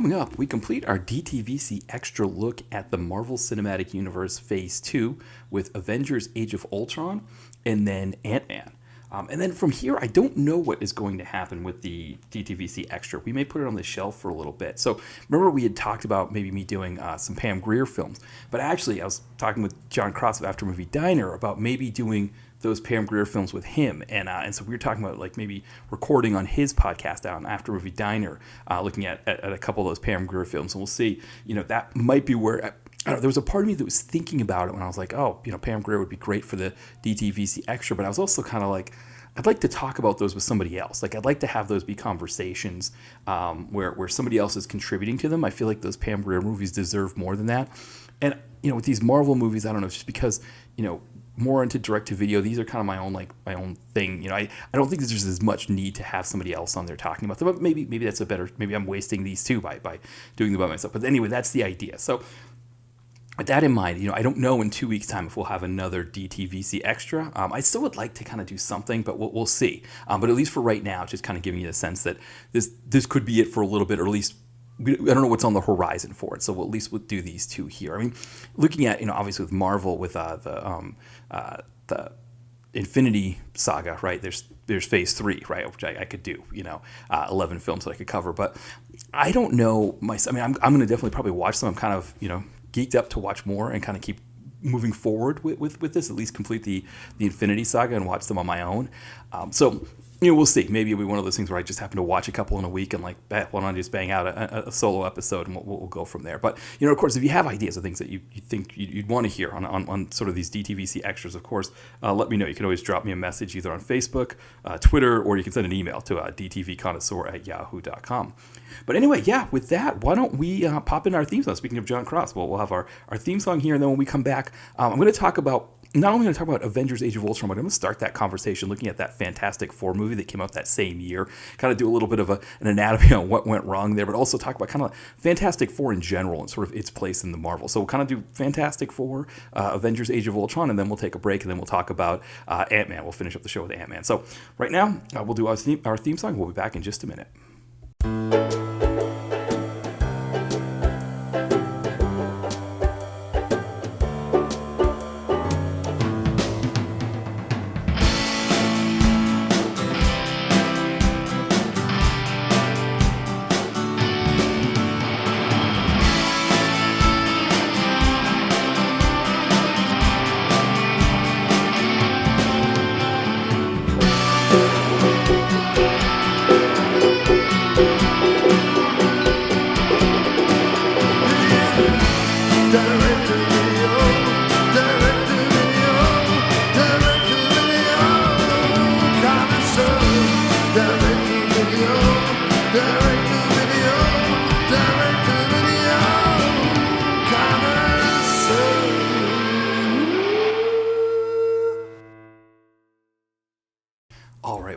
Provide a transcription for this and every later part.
Coming up, we complete our DTVC Extra look at the Marvel Cinematic Universe Phase 2 with Avengers Age of Ultron and then Ant-Man. And then from here, I don't know what is going to happen with the DTVC Extra. We may put it on the shelf for a little bit. So remember we had talked about maybe me doing some Pam Grier films. But actually, I was talking with John Cross of After Movie Diner about maybe doing those Pam Grier films with him. And so we were talking about like maybe recording on his podcast on After Movie Diner, looking at a couple of those Pam Grier films. And we'll see, that might be where... I don't know, there was a part of me that was thinking about it when I was like, Pam Grier would be great for the DTVC Extra, but I was also kind of like, I'd like to talk about those with somebody else. Like, I'd like to have those be conversations where somebody else is contributing to them. I feel like those Pam Grier movies deserve more than that. And, with these Marvel movies, I don't know, just because, more into direct-to-video, these are kind of my own thing. I don't think there's as much need to have somebody else on there talking about them, but maybe that's maybe I'm wasting these too by doing them by myself. But anyway, that's the idea. So, with that in mind, I don't know in 2 weeks' time if we'll have another DTVC Extra. I still would like to kind of do something, but we'll see. But at least for right now, just kind of giving you the sense that this could be it for a little bit, or at least I don't know what's on the horizon for it. So we'll do these two here. I mean, looking at obviously with Marvel with the Infinity Saga, right? There's Phase 3, right, which I could do, 11 films that I could cover. But I don't know myself. I mean, I'm going to definitely probably watch them. I'm kind of geeked up to watch more and kind of keep moving forward with this, at least complete the Infinity Saga and watch them on my own. So we'll see. Maybe it'll be one of those things where I just happen to watch a couple in a week and why don't I just bang out a solo episode and we'll go from there. But, of course, if you have ideas of things that you think you'd want to hear on sort of these DTVC Extras, of course, let me know. You can always drop me a message either on Facebook, Twitter, or you can send an email to dtvconnoisseur@yahoo.com. But anyway, with that, why don't we pop in our theme song? Speaking of John Cross, we'll have our theme song here, and then when we come back, I'm going to talk about not only going to talk about Avengers Age of Ultron, but I'm going to start that conversation looking at that Fantastic Four movie that came out that same year, kind of do a little bit of an anatomy on what went wrong there, but also talk about kind of Fantastic Four in general and sort of its place in the Marvel. So we'll kind of do Fantastic Four, Avengers Age of Ultron, and then we'll take a break, and then we'll talk about Ant-Man. We'll finish up the show with Ant-Man. So right now, we'll do our theme song. We'll be back in just a minute.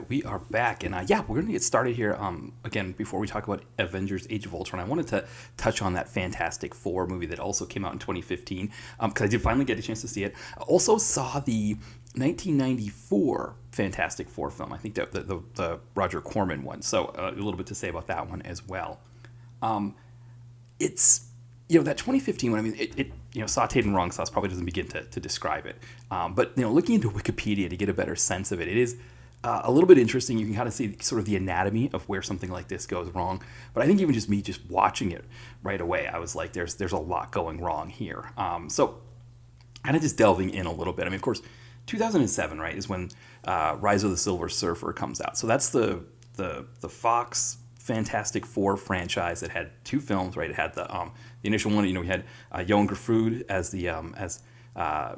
We are back, and we're going to get started here. Again, before we talk about Avengers Age of Ultron, I wanted to touch on that Fantastic Four movie that also came out in 2015, because I did finally get a chance to see it. I also saw the 1994 Fantastic Four film, I think the Roger Corman one, so a little bit to say about that one as well. It's, that 2015 one, I mean, it sauteed in wrong sauce probably doesn't begin to describe it. But, looking into Wikipedia to get a better sense of it, it is a little bit interesting. You can kind of see sort of the anatomy of where something like this goes wrong. But I think even just me just watching it right away, I was like, there's a lot going wrong here. So kind of just delving in a little bit. I mean, of course, 2007, right, is when Rise of the Silver Surfer comes out. So that's the Fox Fantastic Four franchise that had two films, right? It had the initial one, we had Johan Gruffudd as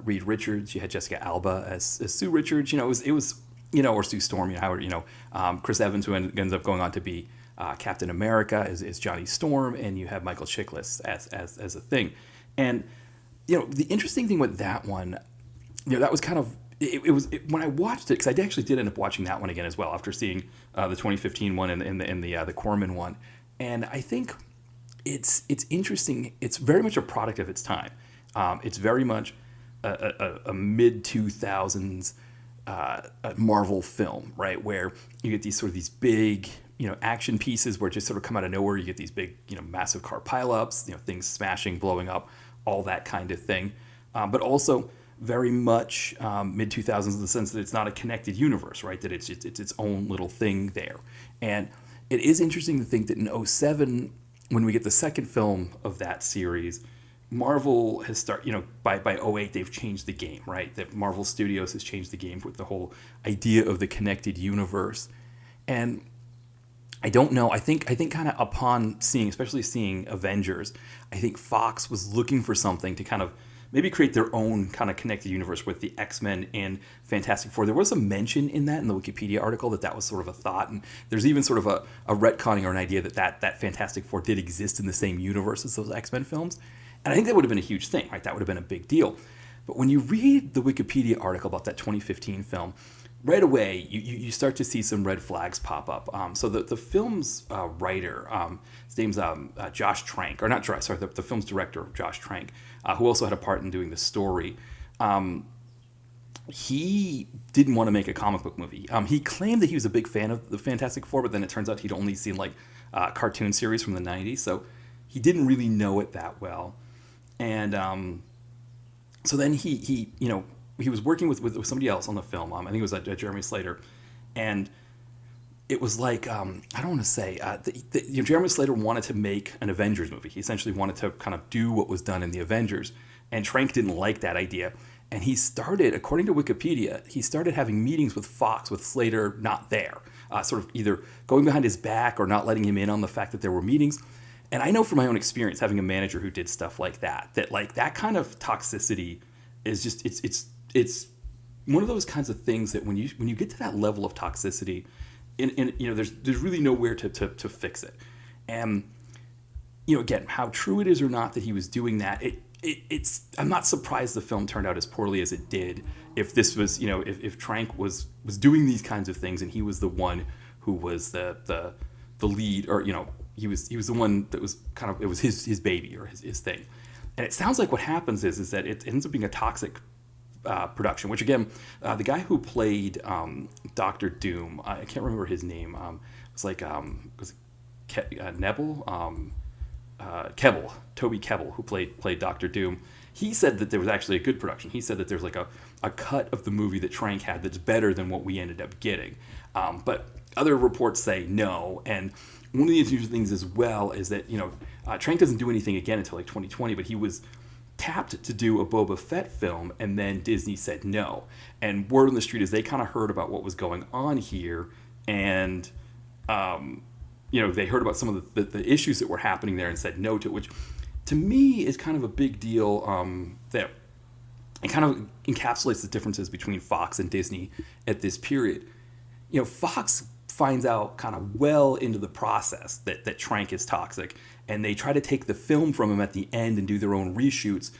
Reed Richards. You had Jessica Alba as Sue Richards. It was or Sue Storm, Chris Evans, who ends up going on to be Captain America, is Johnny Storm, and you have Michael Chiklis as a thing. And, the interesting thing with that one, that was kind of, it was when I watched it, because I actually did end up watching that one again as well after seeing the 2015 one and the Corman one. And I think it's interesting. It's very much a product of its time. It's very much a mid-2000s Marvel film, right, where you get these big action pieces where it just sort of come out of nowhere. You get these big, massive car pileups, things smashing, blowing up, all that kind of thing. But also very much mid 2000s in the sense that it's not a connected universe, right? That it's its own little thing there. And it is interesting to think that in '07, when we get the second film of that series, Marvel has by '08 they've changed the game, right? That Marvel Studios has changed the game with the whole idea of the connected universe. And I don't know. I think kind of upon especially seeing Avengers, I think Fox was looking for something to kind of maybe create their own kind of connected universe with the X-Men and Fantastic Four. There was a mention in that in the Wikipedia article that was sort of a thought, and there's even sort of a retconning or an idea that Fantastic Four did exist in the same universe as those X-Men films. And I think that would have been a huge thing, right? That would have been a big deal. But when you read the Wikipedia article about that 2015 film, right away you start to see some red flags pop up. So the film's writer, his name's Josh Trank, or not Josh, sorry, the film's director, Josh Trank, who also had a part in doing the story. He didn't want to make a comic book movie. He claimed that he was a big fan of the Fantastic Four, but then it turns out he'd only seen like cartoon series from the 90s, so he didn't really know it that well. And so then he was working with somebody else on the film. I think it was Jeremy Slater, and it was like I don't want to say Jeremy Slater wanted to make an Avengers movie. He essentially wanted to kind of do what was done in the Avengers, and Trank didn't like that idea. And he started, according to Wikipedia, he started having meetings with Fox with Slater not there, sort of either going behind his back or not letting him in on the fact that there were meetings. And I know from my own experience, having a manager who did stuff like that like that kind of toxicity is just it's one of those kinds of things that when you get to that level of toxicity, there's really nowhere to fix it. And again, how true it is or not that he was doing that, it's I'm not surprised the film turned out as poorly as it did. If this was if Trank was doing these kinds of things and he was the one who was the lead, or he was the one that was kind of, it was his baby or his thing. And it sounds like what happens is that it ends up being a toxic production, which again, the guy who played Doctor Doom, I can't remember his name. It's like Nebel, Kebbell, Toby Kebbell, who played Doctor Doom. He said that there was actually a good production. He said that there's like a cut of the movie that Trank had that's better than what we ended up getting. But other reports say no. And one of the interesting things as well is that Trank doesn't do anything again until like 2020, but he was tapped to do a Boba Fett film, and then Disney said no. And word on the street is they kind of heard about what was going on here, and they heard about some of the issues that were happening there and said no to it, which to me is kind of a big deal. That it kind of encapsulates the differences between Fox and Disney at this period. Fox finds out kind of well into the process that Trank is toxic, and they try to take the film from him at the end and do their own reshoots,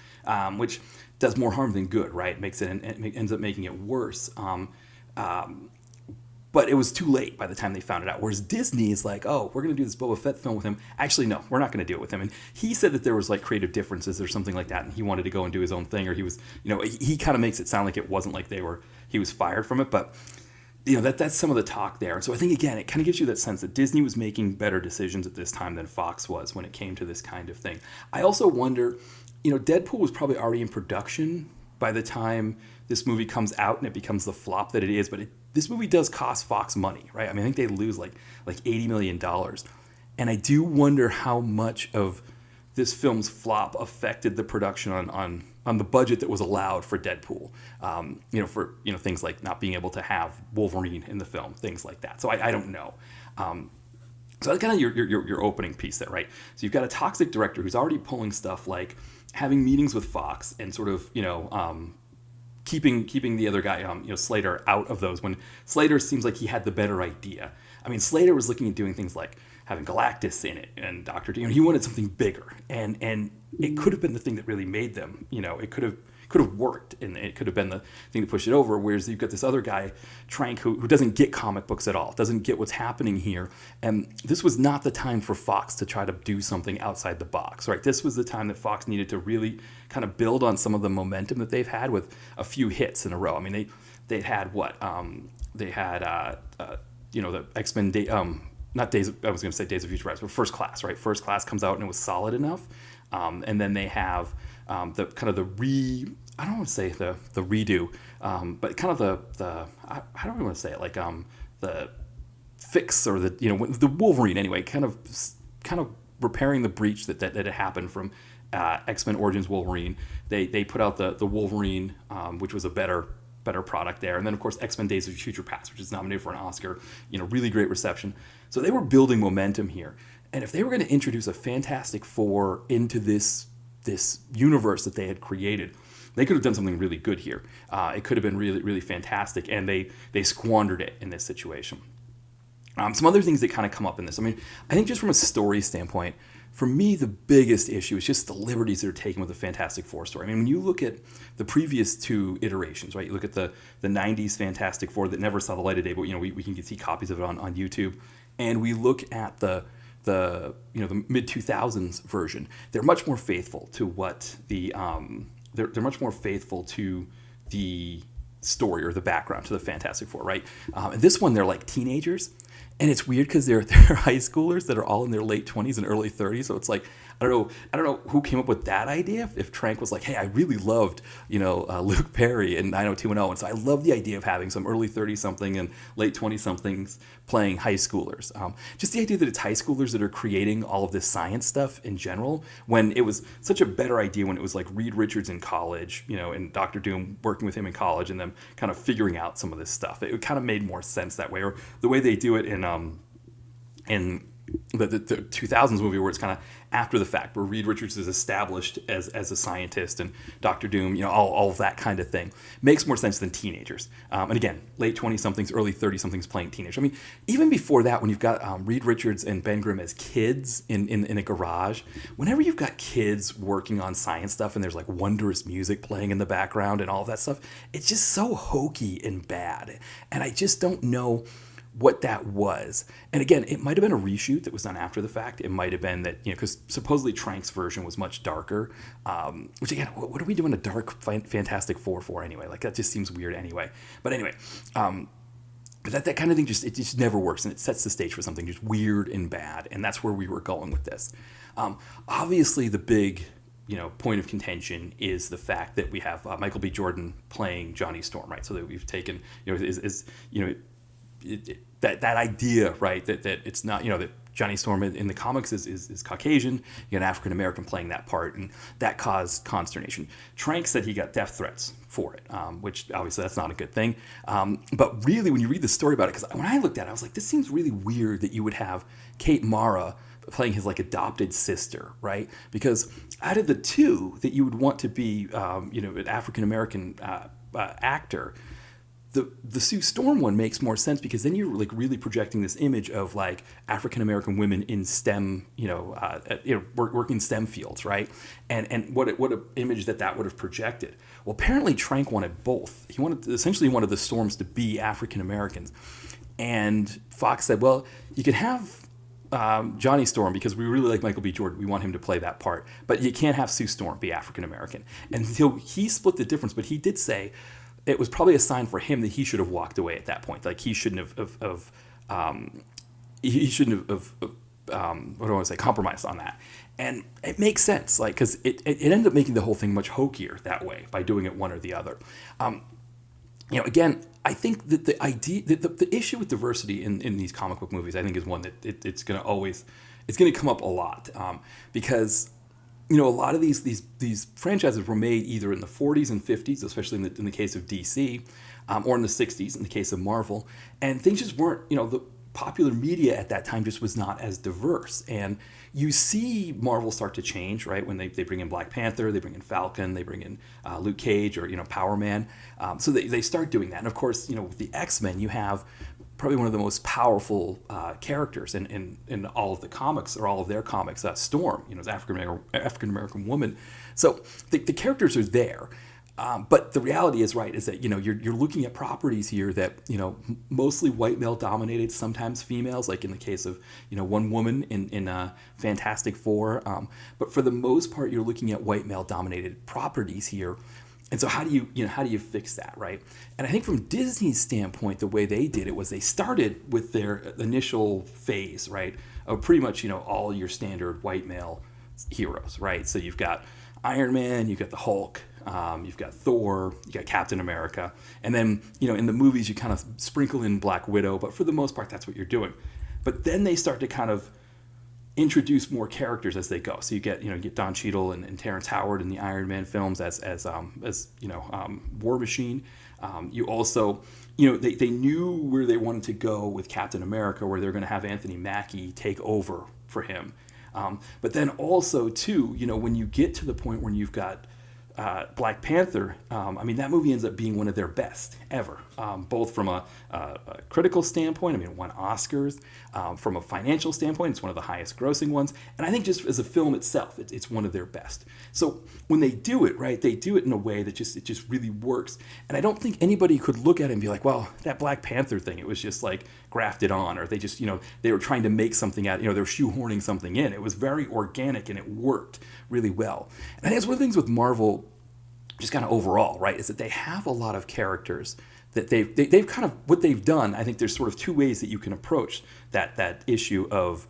which does more harm than good, right? Ends up making it worse. But it was too late by the time they found it out. Whereas Disney is like, oh, we're going to do this Boba Fett film with him. Actually, no, we're not going to do it with him. And he said that there was like creative differences or something like that, and he wanted to go and do his own thing, or he was, he kind of makes it sound like it wasn't like he was fired from it, but that's some of the talk there. So I think, again, it kind of gives you that sense that Disney was making better decisions at this time than Fox was when it came to this kind of thing. I also wonder, Deadpool was probably already in production by the time this movie comes out and it becomes the flop that it is, but this movie does cost Fox money, right? I mean, I think they lose like $80 million. And I do wonder how much of this film's flop affected the production on the budget that was allowed for Deadpool, for things like not being able to have Wolverine in the film, things like that. So I don't know. So that's kind of your opening piece there, right? So you've got a toxic director who's already pulling stuff like having meetings with Fox and sort of keeping the other guy, Slater, out of those when Slater seems like he had the better idea. I mean, Slater was looking at doing things like having Galactus in it and Dr. Doom. He wanted something bigger, and it could have been the thing that really made them. It could have worked, and it could have been the thing to push it over. Whereas you've got this other guy, Trank, who doesn't get comic books at all, doesn't get what's happening here. And this was not the time for Fox to try to do something outside the box, right? This was the time that Fox needed to really kind of build on some of the momentum that they've had with a few hits in a row. I mean, they had what? They had the X-Men not Days. I was going to say Days of Future Past, but First Class, right? First Class comes out and it was solid enough, and then they have the kind of the I don't want to say the redo, but kind of the I don't really want to say it, like the fix, or the, you know, the Wolverine anyway, kind of repairing the breach that had happened from X-Men Origins Wolverine. They put out the Wolverine, which was a better product there, and then of course X-Men Days of Future Past, which is nominated for an Oscar. You know, really great reception. So they were building momentum here, and if they were going to introduce a Fantastic Four into this universe that they had created, they could have done something really good here. It could have been really, really fantastic, and they squandered it in this situation. Some other things that kind of come up in this. I mean, I think just from a story standpoint, for me, the biggest issue is just the liberties that are taken with the Fantastic Four story. I mean, when you look at the previous two iterations, right? You look at the 90s Fantastic Four that never saw the light of day, but, you know, we can see copies of it on YouTube. And we look at the mid 2000s version. They're much more faithful to what the they're much more faithful to the story or the background to the Fantastic Four, right? And this one, they're like teenagers. And it's weird because they're high schoolers that are all in their late 20s and early 30s. So it's like, I don't know who came up with that idea. If Trank was like, hey, I really loved, Luke Perry in 90210. And so I love the idea of having some early 30-something and late 20-somethings playing high schoolers. Just the idea that it's high schoolers that are creating all of this science stuff in general, when it was such a better idea when it was like Reed Richards in college, and Dr. Doom working with him in college and them kind of figuring out some of this stuff. It kind of made more sense that way. Or the way they do it in the 2000s movie, where it's kind of after the fact, where Reed Richards is established as a scientist, and Dr. Doom, all of that kind of thing makes more sense than teenagers. And again, late 20-somethings, early 30-somethings playing teenagers. I mean, even before that, when you've got Reed Richards and Ben Grimm as kids in a garage, whenever you've got kids working on science stuff and there's like wondrous music playing in the background and all of that stuff, it's just so hokey and bad. And I just don't know what that was. And again, it might have been a reshoot that was done after the fact. It might have been that, because supposedly Trank's version was much darker, which again, what are we doing a dark Fantastic Four for anyway? Like, that just seems weird anyway. But anyway, that kind of thing, it just never works, and it sets the stage for something just weird and bad, and that's where we were going with this. Obviously, the big point of contention is the fact that we have Michael B. Jordan playing Johnny Storm, right? So that we've taken, that idea, right, that it's not, that Johnny Storm in the comics is Caucasian, you got an African American playing that part, and that caused consternation. Trank said he got death threats for it, which obviously that's not a good thing. But really, when you read the story about it, because when I looked at it, I was like, this seems really weird that you would have Kate Mara playing his like adopted sister, right? Because out of the two that you would want to be, an African American actor, the Sue Storm one makes more sense, because then you're like really projecting this image of like African American women in STEM, working STEM fields, right? And what an image that would have projected. Well, apparently Trank wanted both. He wanted the Storms to be African Americans, and Fox said, well, you could have Johnny Storm, because we really like Michael B. Jordan. We want him to play that part, but you can't have Sue Storm be African American. And so he split the difference, but he did say it was probably a sign for him that he should have walked away at that point. Like, he shouldn't have compromised on that. And it makes sense, like, because it ended up making the whole thing much hokier that way by doing it one or the other. Again, I think that the idea, the issue with diversity in these comic book movies, I think, is one that it's going to come up a lot, because a lot of these franchises were made either in the 40s and 50s, especially in the case of DC, or in the 60s in the case of Marvel, and things just weren't, the popular media at that time just was not as diverse. And you see Marvel start to change, right, when they bring in Black Panther, they bring in Falcon, they bring in Luke Cage, or Power Man. So they start doing that. And of course, with the X-Men, you have probably one of the most powerful characters in all of the comics, or all of their comics, Storm, is African American woman. So the characters are there. But the reality is, right, is that, you're looking at properties here that, mostly white male dominated, sometimes females, like in the case of, one woman in Fantastic Four. But for the most part, you're looking at white male dominated properties here. And so how do you fix that, right? And I think from Disney's standpoint, the way they did it was they started with their initial phase, right, of pretty much all your standard white male heroes, right? So you've got Iron Man, you've got the Hulk, you've got Thor, you got Captain America, and then in the movies you kind of sprinkle in Black Widow, but for the most part that's what you're doing. But then they start to kind of introduce more characters as they go. So you get Don Cheadle and Terrence Howard in the Iron Man films as War Machine. You also they knew where they wanted to go with Captain America, where they're going to have Anthony Mackie take over for him. But then also too, when you get to the point when you've got Black Panther, that movie ends up being one of their best ever, both from a critical standpoint. It won Oscars. From a financial standpoint, it's one of the highest grossing ones. And I think just as a film itself, it's one of their best. So when they do it, right, they do it in a way that it just really works. And I don't think anybody could look at it and be like, well, that Black Panther thing, it was just like grafted on, or they just, they were trying to make something out, they were shoehorning something in. It was very organic and it worked really well. And I think that's one of the things with Marvel, just kind of overall, right, is that they have a lot of characters that they've kind of, what they've done, I think there's sort of two ways that you can approach that issue of,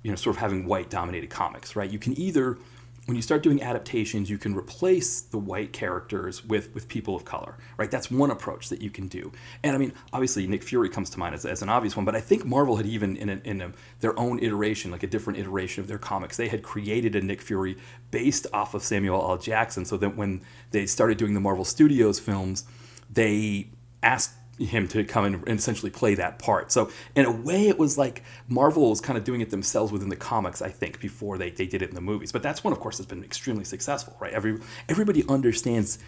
sort of having white dominated comics, right? You can either, when you start doing adaptations, you can replace the white characters with people of color, right? That's one approach that you can do. And obviously Nick Fury comes to mind as an obvious one, but I think Marvel had even in their own iteration, like a different iteration of their comics, they had created a Nick Fury based off of Samuel L. Jackson, so that when they started doing the Marvel Studios films, they asked him to come in and essentially play that part. So in a way, it was like Marvel was kind of doing it themselves within the comics, I think, before they did it in the movies. But that's one, of course, that's been extremely successful, right? Everybody understands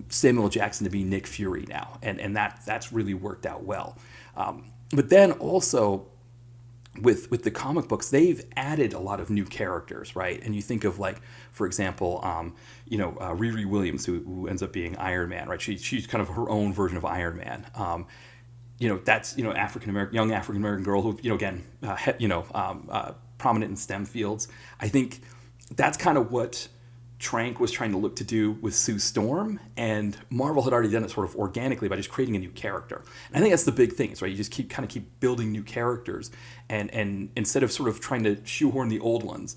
Samuel Jackson to be Nick Fury now, and that's really worked out well. But then also with the comic books, they've added a lot of new characters, right? And you think of, like, for example, Riri Williams, who ends up being Iron Man, right? She's kind of her own version of Iron Man. That's young African American girl who again prominent in STEM fields. I think that's kind of what Trank was trying to look to do with Sue Storm, and Marvel had already done it sort of organically by just creating a new character. And I think that's the big thing, is, right, you just keep building new characters, and instead of sort of trying to shoehorn the old ones.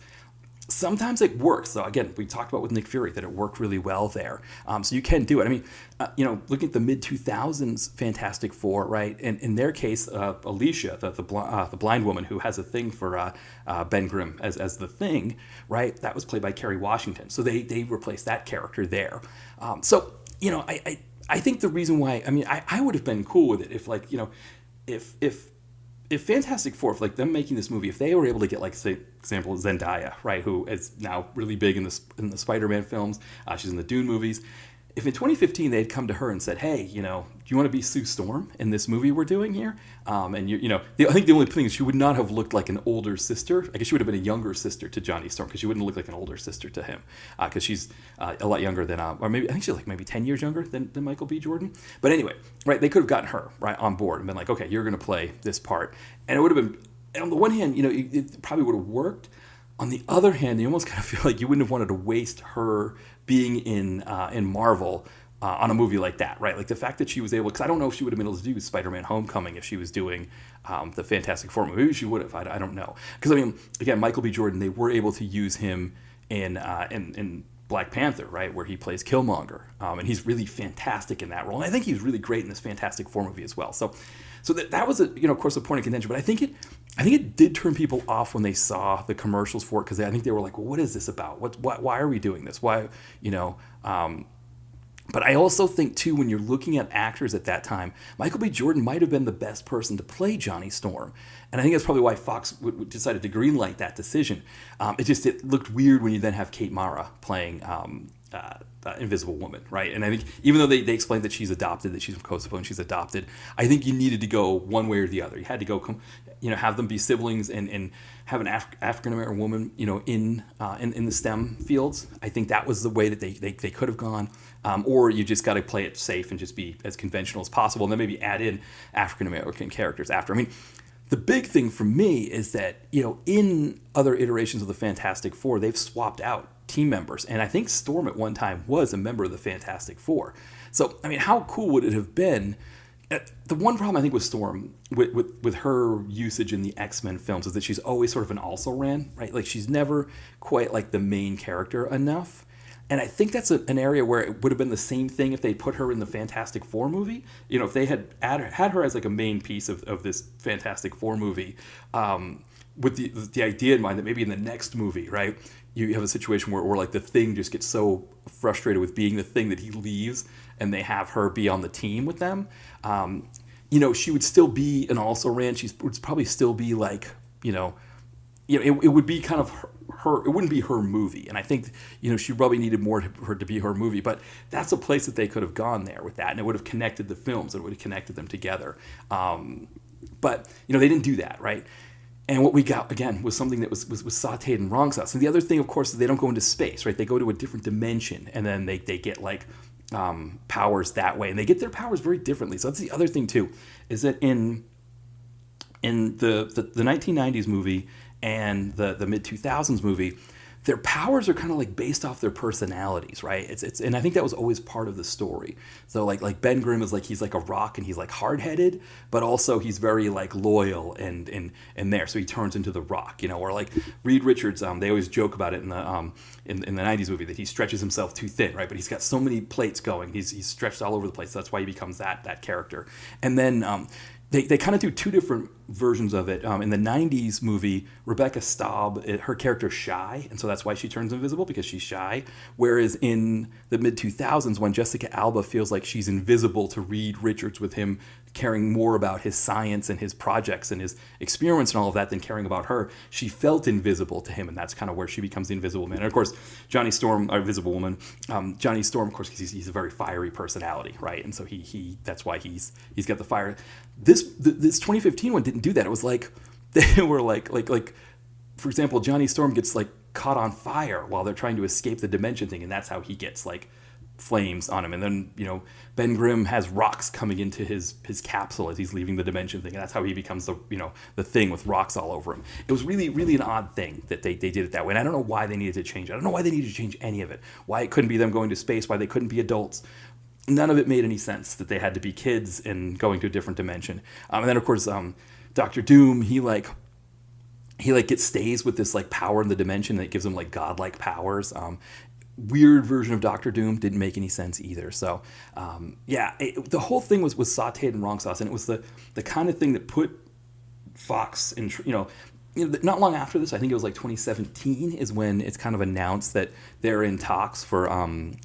Sometimes it works. So again, we talked about with Nick Fury that it worked really well there. So you can do it. Looking at the mid-2000s Fantastic Four, right? And in their case, Alicia, the blind woman who has a thing for Ben Grimm as the Thing, right? That was played by Kerry Washington. So they replaced that character there. I think the reason why, I would have been cool with it if Fantastic Four, if them making this movie, if they were able to get, like, say, example, Zendaya, right, who is now really big in the Spider-Man films, she's in the Dune movies. If in 2015 they had come to her and said, hey, do you want to be Sue Storm in this movie we're doing here? I think the only thing is she would not have looked like an older sister. I guess she would have been a younger sister to Johnny Storm, because she wouldn't look like an older sister to him, because she's a lot younger than, or maybe, I think she's like maybe 10 years younger than Michael B. Jordan. But anyway, right, they could have gotten her, right, on board and been like, okay, you're going to play this part. And it would have been, and on the one hand, it probably would have worked. On the other hand, you almost kind of feel like you wouldn't have wanted to waste her being in Marvel on a movie like that, right? Like the fact that she was able, because I don't know if she would have been able to do Spider-Man Homecoming if she was doing the Fantastic Four movie. Maybe she would have. I don't know. Because again, Michael B. Jordan, they were able to use him in Black Panther, right, where he plays Killmonger, and he's really fantastic in that role. And I think he's really great in this Fantastic Four movie as well. So that was of course, a point of contention. But I think it did turn people off when they saw the commercials for it, because I think they were like, well, what is this about? Why are we doing this? Why, But I also think, too, when you're looking at actors at that time, Michael B. Jordan might have been the best person to play Johnny Storm. And I think that's probably why Fox decided to greenlight that decision. It looked weird when you then have Kate Mara playing Invisible Woman, right? And I think even though they explained that she's adopted, that she's from Kosovo and she's adopted, I think you needed to go one way or the other. You had to go, have them be siblings and have an African American woman, in the STEM fields. I think that was the way that they could have gone. Or you just got to play it safe and just be as conventional as possible, and then maybe add in African American characters after. The big thing for me is that, in other iterations of the Fantastic Four, they've swapped out team members. And I think Storm at one time was a member of the Fantastic Four. So, I mean, how cool would it have been? The one problem I think with Storm, with her usage in the X-Men films, is that she's always sort of an also-ran, right? Like, she's never quite like the main character enough. And I think that's an area where it would have been the same thing if they put her in the Fantastic Four movie. If they had had her as like a main piece of this Fantastic Four movie, with the idea in mind that maybe in the next movie, right, you have a situation where like the Thing just gets so frustrated with being the Thing that he leaves, and they have her be on the team with them. She would still be an also-ran. She would probably still be like, it would be kind of her. It wouldn't be her movie, and I think she probably needed more for her to be her movie. But that's a place that they could have gone there with that, and it would have connected the films. It would have connected them together. But they didn't do that, right? And what we got again was something that was sautéed in wrong sauce. And the other thing, of course, is they don't go into space, right? They go to a different dimension, and then they get like powers that way, and they get their powers very differently. So that's the other thing too, is that in the 1990s movie and the mid 2000s movie, their powers are kind of like based off their personalities, right? It's and I think that was always part of the story. So like Ben Grimm is like, he's like a rock, and he's like hard-headed, but also he's very like loyal and there. So he turns into the Rock, or like Reed Richards, they always joke about it in the 90s movie that he stretches himself too thin, right? But he's got so many plates going. He's stretched all over the place. So that's why he becomes that character. And then they kind of do two different versions of it. In the 90s movie, Rebecca Staub, her character's shy, and so that's why she turns invisible, because she's shy. Whereas in the mid-2000s, when Jessica Alba feels like she's invisible to Reed Richards, with him caring more about his science and his projects and his experiments and all of that than caring about her, she felt invisible to him, and that's kind of where she becomes the Invisible Man. And of course, Johnny Storm, or Invisible Woman, Johnny Storm, of course, because he's a very fiery personality, right? And so he that's why he's got the fire. This 2015 one didn't do that. It was like they were like for example, Johnny Storm gets like caught on fire while they're trying to escape the dimension thing, and that's how he gets like flames on him. And then Ben Grimm has rocks coming into his capsule as he's leaving the dimension thing, and that's how he becomes the Thing with rocks all over him. It was really, really an odd thing that they did it that way, and I don't know why they needed to change it. I don't know why they needed to change any of it. Why it couldn't be them going to space, why they couldn't be adults. None of it made any sense, that they had to be kids and going to a different dimension. And then of course, Doctor Doom, he stays with this like power in the dimension that gives him like godlike powers. Weird version of Doctor Doom, didn't make any sense either. So the whole thing was sautéed in wrong sauce, and it was the kind of thing that put Fox in, not long after this, I think it was like 2017, is when it's kind of announced that they're in talks for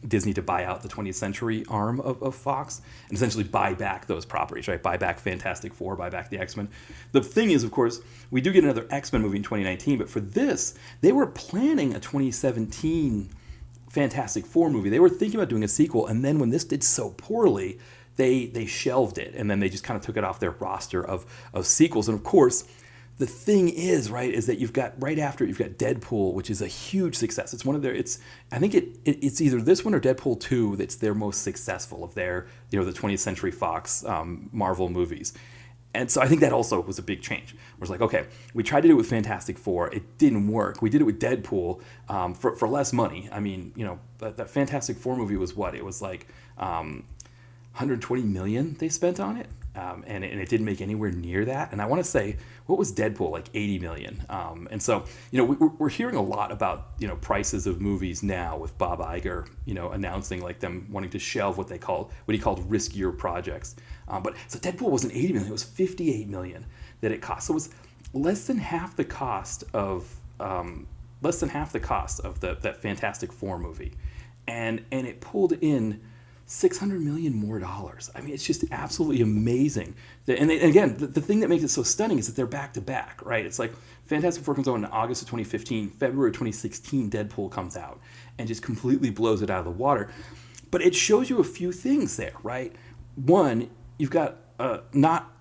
Disney to buy out the 20th Century arm of Fox and essentially buy back those properties, right? Buy back Fantastic Four, buy back the X-Men. The thing is, of course, we do get another X-Men movie in 2019, but for this, they were planning a 2017 Fantastic Four movie. They were thinking about doing a sequel, and then when this did so poorly, they shelved it, and then they just kind of took it off their roster of sequels. And of course, the thing is, right, is that you've got Deadpool, which is a huge success. It's one of their, I think it's either this one or Deadpool 2 that's their most successful of their, the 20th Century Fox Marvel movies. And so I think that also was a big change. Where it's like, okay, we tried to do it with Fantastic Four, it didn't work. We did it with Deadpool for less money. I mean, that Fantastic Four movie was what? It was like 120 million they spent on it. And it didn't make anywhere near that. And I want to say, what was Deadpool, like 80 million? And so, we're hearing a lot about, prices of movies now with Bob Iger, announcing like them wanting to shelve what he called riskier projects. But so Deadpool wasn't 80 million, it was 58 million that it cost. So it was less than half the cost of that Fantastic Four movie. And it pulled in $600 million more dollars. I mean, it's just absolutely amazing. And again, the thing that makes it so stunning is that they're back to back, right? It's like Fantastic Four comes out in August of 2015, February 2016, Deadpool comes out and just completely blows it out of the water. But it shows you a few things there, right? One, you've got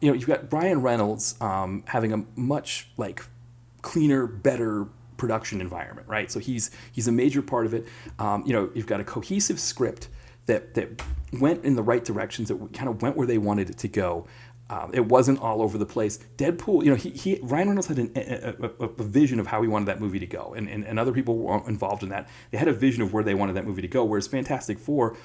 you've got Ryan Reynolds having a much like cleaner, better production environment, right? So he's a major part of it. You've got a cohesive script that went in the right directions, that kind of went where they wanted it to go. It wasn't all over the place. Deadpool, Ryan Reynolds had a vision of how he wanted that movie to go, and other people were involved in that. They had a vision of where they wanted that movie to go. Whereas Fantastic Four,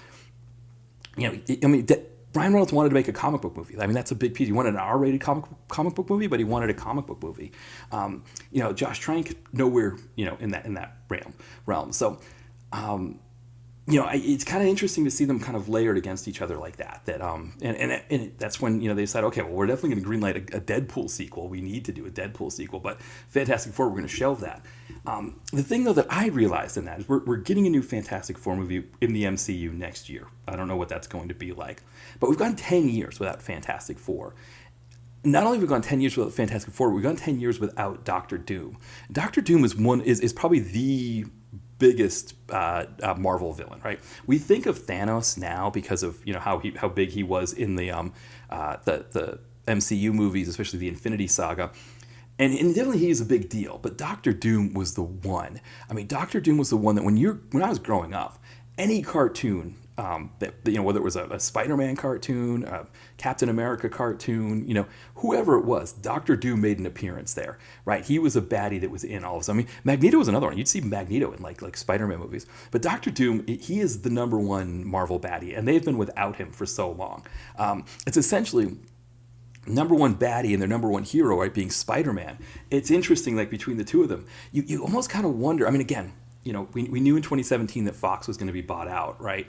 Ryan Reynolds wanted to make a comic book movie. I mean, that's a big piece. He wanted an R-rated comic book movie, but he wanted a comic book movie. Josh Trank, nowhere, in that realm. So, it's kind of interesting to see them kind of layered against each other like that. And that's when they decided, okay, well, we're definitely going to greenlight a Deadpool sequel. We need to do a Deadpool sequel, but Fantastic Four, we're going to shelve that. The thing though that I realized in that is we're getting a new Fantastic Four movie in the MCU next year. I don't know what that's going to be like, but we've gone 10 years without Fantastic Four. Not only have we gone 10 years without Fantastic Four, we've gone 10 years without Doctor Doom. Doctor Doom is probably the biggest Marvel villain, right? We think of Thanos now because of how big he was in the MCU movies, especially the Infinity Saga. And definitely he is a big deal, but Doctor Doom was the one. I mean, Doctor Doom was the one that when I was growing up, any cartoon whether it was a Spider-Man cartoon, a Captain America cartoon, whoever it was, Doctor Doom made an appearance there, right? He was a baddie that was in all of them. I mean, Magneto was another one. You'd see Magneto in like Spider-Man movies, but Doctor Doom, he is the number one Marvel baddie, and they've been without him for so long. It's essentially number one baddie and their number one hero, right, being Spider-Man. It's interesting, like between the two of them, you almost kind of wonder. I mean, again, we knew in 2017 that Fox was going to be bought out, right,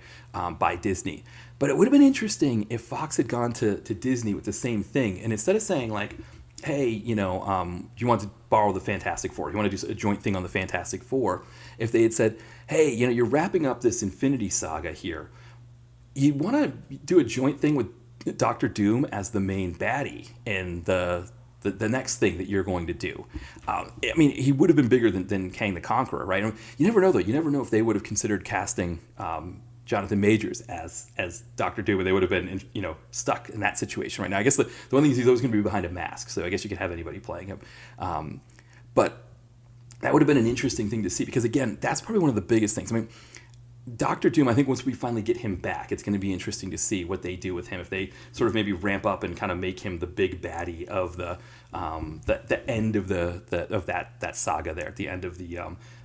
by Disney. But it would have been interesting if Fox had gone to Disney with the same thing, and instead of saying like, hey, do you want to borrow the Fantastic Four? You want to do a joint thing on the Fantastic Four? If they had said, hey, you're wrapping up this Infinity Saga here, you want to do a joint thing with Doctor Doom as the main baddie in the next thing that you're going to do. I mean, he would have been bigger than Kang the Conqueror, right? I mean, you never know, though. You never know if they would have considered casting Jonathan Majors as Doctor Doom, or they would have been, stuck in that situation right now. I guess the one thing is he's always going to be behind a mask, so I guess you could have anybody playing him. But that would have been an interesting thing to see, because, again, that's probably one of the biggest things. I mean, Doctor Doom, I think once we finally get him back, it's going to be interesting to see what they do with him. If they sort of maybe ramp up and kind of make him the big baddie of the end of that saga there, at the end of the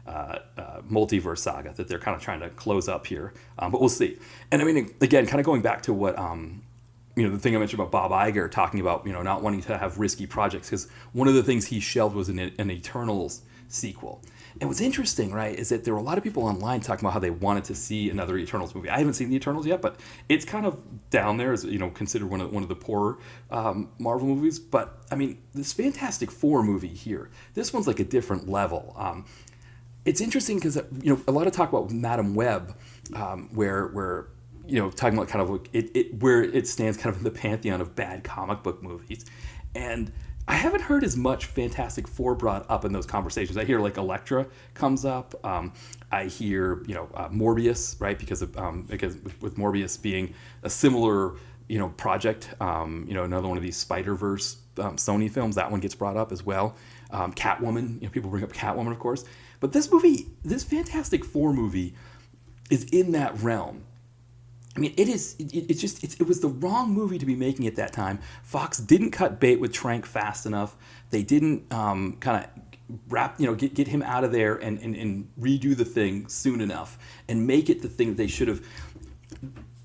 multiverse saga that they're kind of trying to close up here. But we'll see. And I mean, again, kind of going back to what the thing I mentioned about Bob Iger talking about not wanting to have risky projects, because one of the things he shelved was an Eternals sequel. And what's interesting, right, is that there were a lot of people online talking about how they wanted to see another Eternals movie. I haven't seen the Eternals yet, but it's kind of down there as considered one of the poorer Marvel movies. But I mean, this Fantastic Four movie here, this one's like a different level. It's interesting because a lot of talk about Madam Web, where talking about kind of where it stands kind of in the pantheon of bad comic book movies, and I haven't heard as much Fantastic Four brought up in those conversations. I hear like Elektra comes up. I hear Morbius, right? Because with Morbius being a similar project, another one of these Spider-Verse Sony films, that one gets brought up as well. Catwoman, people bring up Catwoman, of course. But this Fantastic Four movie is in that realm. I mean, it was the wrong movie to be making at that time. Fox didn't cut bait with Trank fast enough. They didn't kind of get him out of there and redo the thing soon enough and make it the thing that they should have.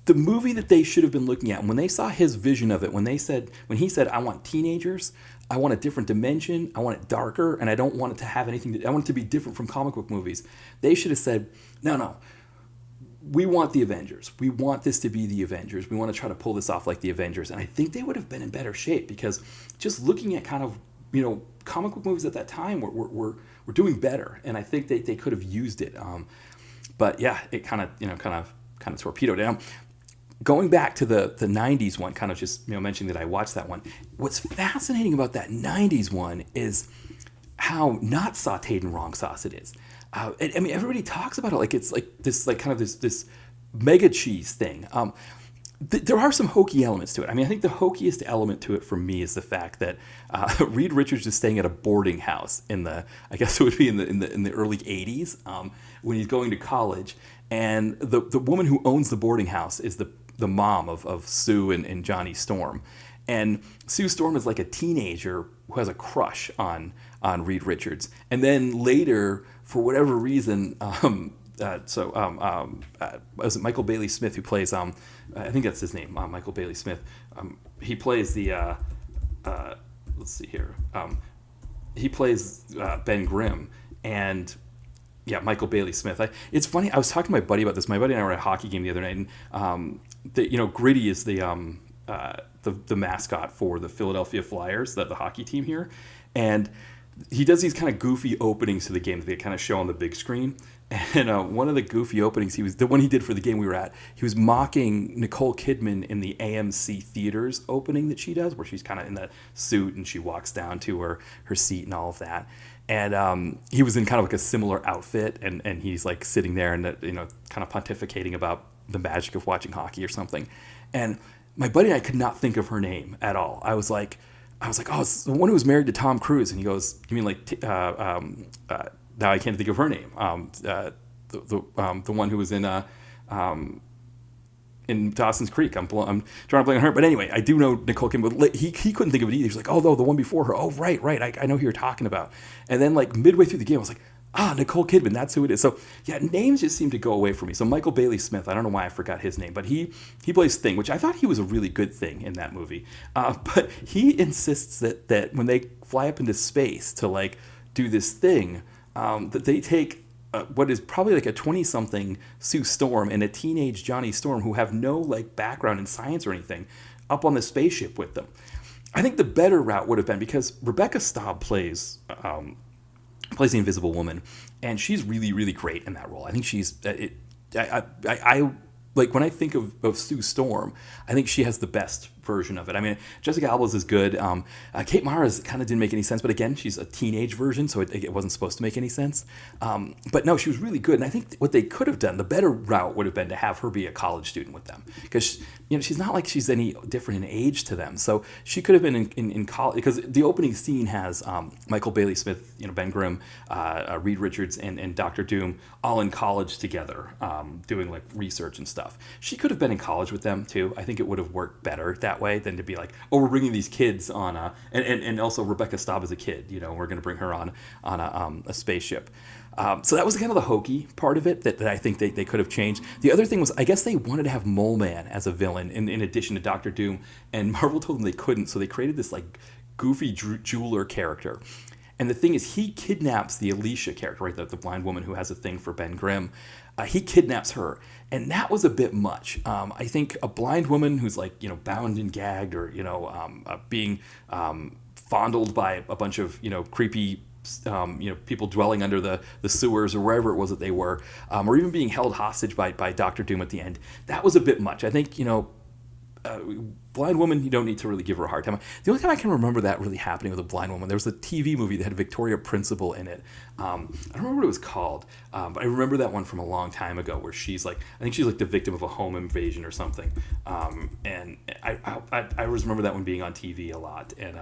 The movie that they should have been looking at, and when they saw his vision of it, when he said, I want teenagers, I want a different dimension, I want it darker, and I don't want it to have anything, I want it to be different from comic book movies. They should have said, no. We want the Avengers. We want this to be the Avengers. We want to try to pull this off like the Avengers. And I think they would have been in better shape, because just looking at kind of, comic book movies at that time were doing better. And I think they could have used it. But yeah, it kind of torpedoed it. Going back to the 90s one, kind of just, mentioning that I watched that one. What's fascinating about that 90s one is how not sauteed in wrong sauce it is. I mean, everybody talks about it like it's like this, like kind of this mega cheese thing. There are some hokey elements to it. I mean, I think the hokiest element to it for me is the fact that Reed Richards is staying at a boarding house I guess it would be in the early 80s when he's going to college, and the woman who owns the boarding house is the mom of Sue and Johnny Storm. And Sue Storm is like a teenager who has a crush on Reed Richards, and then later, for whatever reason, was it Michael Bailey Smith who plays I think that's his name, Michael Bailey Smith. He plays the let's see here. He plays Ben Grimm, and yeah, Michael Bailey Smith. It's funny. I was talking to my buddy about this. My buddy and I were at a hockey game the other night, and Gritty is the mascot for the Philadelphia Flyers, the hockey team here, and he does these kind of goofy openings to the game that they kind of show on the big screen. And one of the goofy openings, the one he did for the game we were at, he was mocking Nicole Kidman in the AMC Theaters opening that she does, where she's kind of in the suit and she walks down to her seat and all of that. And he was in kind of like a similar outfit, and he's like sitting there and kind of pontificating about the magic of watching hockey or something. And my buddy and I could not think of her name at all. I was like, oh, it's the one who was married to Tom Cruise. And he goes, you mean like now I can't think of her name. The one who was in Dawson's Creek. I'm drawing a blank on her. But anyway, I do know Nicole Kidman. But he couldn't think of it either. He's like, oh, the one before her. Oh, right. I know who you're talking about. And then like midway through the game, I was like, Nicole Kidman, that's who it is. So yeah, names just seem to go away from me. So Michael Bailey Smith, I don't know why I forgot his name, but he plays Thing, which I thought he was a really good Thing in that movie. But he insists that when they fly up into space to like do this thing, that they take what is probably like a 20-something Sue Storm and a teenage Johnny Storm who have no like background in science or anything up on the spaceship with them. I think the better route would have been, because Rebecca Staub plays the Invisible Woman, and she's really, really great in that role. I think she's I like when I think of Sue Storm, I think she has the best version of it. I mean, Jessica Alba's is good. Kate Mara's kind of didn't make any sense, but again, she's a teenage version, so it wasn't supposed to make any sense. But no, she was really good, and I think what they could have done, the better route would have been to have her be a college student with them, because she's not like she's any different in age to them. So she could have been in college, because the opening scene has Michael Bailey Smith, Ben Grimm, Reed Richards, and Dr. Doom all in college together, doing like research and stuff. She could have been in college with them too. I think it would have worked better that way than to be like, oh, we're bringing these kids on and also Rebecca Staub is a kid, we're going to bring her on a spaceship. So that was kind of the hokey part of it that I think they could have changed. The other thing was, I guess they wanted to have Mole Man as a villain in addition to Doctor Doom, and Marvel told them they couldn't, so they created this like goofy jeweler character. And the thing is, he kidnaps the Alicia character, right, the blind woman who has a thing for Ben Grimm. He kidnaps her, and that was a bit much. I think a blind woman who's like, bound and gagged, or being fondled by a bunch of creepy people dwelling under the sewers or wherever it was that they were, or even being held hostage by Doctor Doom at the end. That was a bit much. I think blind woman, you don't need to really give her a hard time. The only time I can remember that really happening with a blind woman, there was a TV movie that had Victoria Principal in it. I don't remember what it was called, but I remember that one from a long time ago, where she's like, I think she's like the victim of a home invasion or something. And I always remember that one being on TV a lot. And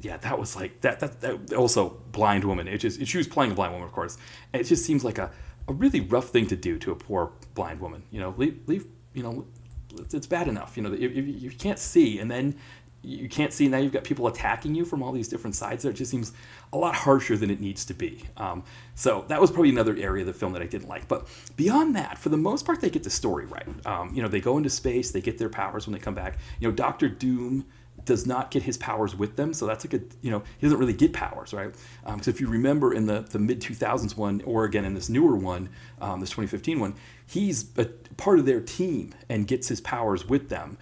yeah, that was like that also blind woman. She was playing a blind woman, of course. And it just seems like a really rough thing to do to a poor blind woman. Leave it's bad enough, if you can't see, and then you can't see, now you've got people attacking you from all these different sides there. It just seems a lot harsher than it needs to be. So that was probably another area of the film that I didn't like. But beyond that, for the most part, they get the story right. They go into space, they get their powers when they come back. Doctor Doom does not get his powers with them, so that's like he doesn't really get powers, right? So if you remember in the mid-2000s one, or again in this newer one, this 2015 one, he's a part of their team and gets his powers with them.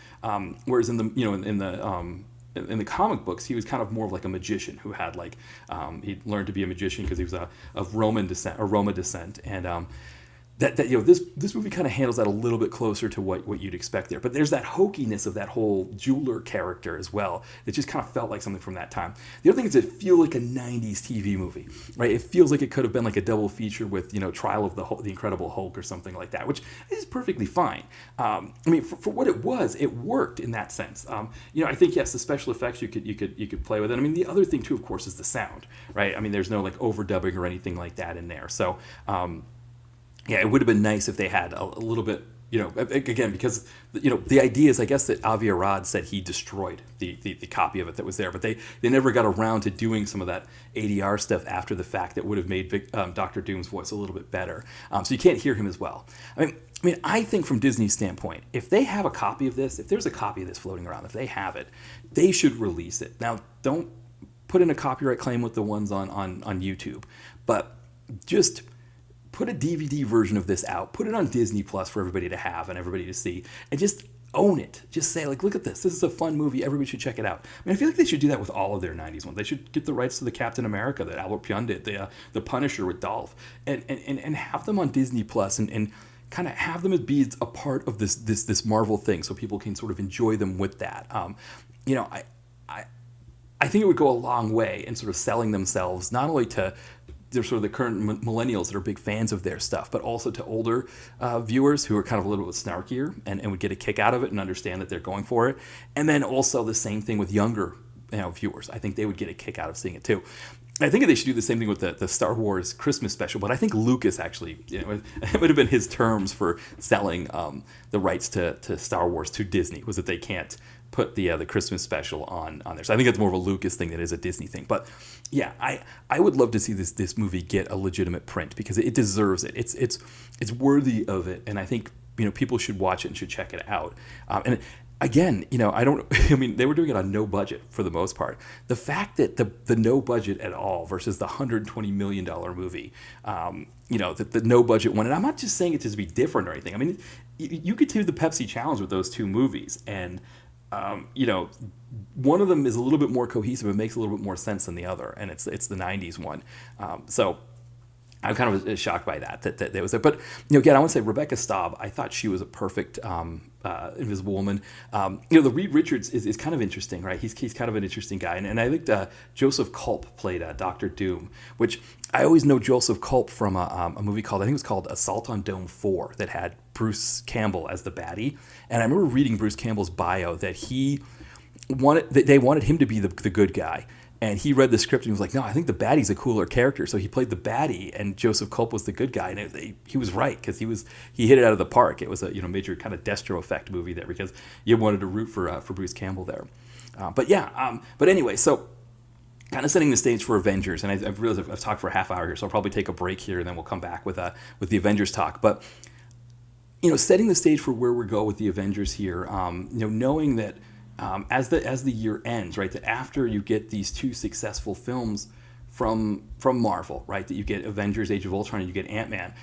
Whereas in the comic books, he was kind of more of like a magician who had like he learned to be a magician because he was of Roman descent or Roma descent, and this movie kind of handles that a little bit closer to what you'd expect there. But there's that hokiness of that whole jeweler character as well. It just kind of felt like something from that time. The other thing is, it feels like a 90s TV movie, right? It feels like it could have been like a double feature with, Trial of the Incredible Hulk or something like that, which is perfectly fine. I mean, for what it was, it worked in that sense. I think, yes, the special effects you could play with it. I mean, the other thing too, of course, is the sound, right? I mean, there's no like overdubbing or anything like that in there. So, yeah, it would have been nice if they had a little bit, Again, because the idea is, I guess, that Avi Arad said he destroyed the copy of it that was there, but they never got around to doing some of that ADR stuff after the fact that would have made Doctor Doom's voice a little bit better. So you can't hear him as well. I think from Disney's standpoint, if they have a copy of this, if there's a copy of this floating around, if they have it, they should release it. Now, don't put in a copyright claim with the ones on YouTube, but just put a DVD version of this out, put it on Disney Plus for everybody to have and everybody to see, and just own it. Just say, like, look at this. This is a fun movie. Everybody should check it out. I feel like they should do that with all of their 90s ones. They should get the rights to the Captain America that Albert Pyun did, the Punisher with Dolph, and have them on Disney Plus and kind of have them be a part of this Marvel thing so people can sort of enjoy them with that. I think it would go a long way in sort of selling themselves, not only to they're sort of the current millennials that are big fans of their stuff, but also to older viewers who are kind of a little bit snarkier and would get a kick out of it and understand that they're going for it. And then also the same thing with younger viewers. I think they would get a kick out of seeing it too. I think they should do the same thing with the Star Wars Christmas special, but I think Lucas actually, it would have been his terms for selling the rights to Star Wars to Disney, was that they can't put the Christmas special on there. So I think it's more of a Lucas thing than it is a Disney thing. But yeah, I would love to see this movie get a legitimate print because it deserves it. It's worthy of it, and I think people should watch it and should check it out. And again, they were doing it on no budget for the most part. The fact that the no budget at all versus the $120 million movie, that the no budget one, and I'm not just saying it to be different or anything. You could do the Pepsi challenge with those two movies, and one of them is a little bit more cohesive and makes a little bit more sense than the other, and it's the 90s one. So I'm kind of shocked by that was there. But again, I want to say Rebecca Staub, I thought she was a perfect Invisible Woman. The Reed Richards is kind of interesting, right? He's kind of an interesting guy, and I think Joseph Culp played Doctor Doom, which I always know Joseph Culp from a movie called, I think it was called Assault on Dome 4, that had Bruce Campbell as the baddie. And I remember reading Bruce Campbell's bio that they wanted him to be the good guy. And he read the script and he was like, no, I think the baddie's a cooler character. So he played the baddie, and Joseph Culp was the good guy. And he was right, because he hit it out of the park. It was a major kind of Destro effect movie there, because you wanted to root for Bruce Campbell there. But anyway, so kind of setting the stage for Avengers. And I've realized I've talked for a half hour here, so I'll probably take a break here, and then we'll come back with the Avengers talk. But setting the stage for where we go with the Avengers here, knowing that as the year ends, right, that after you get these two successful films from Marvel, right, that you get Avengers: Age of Ultron and you get Ant-Man,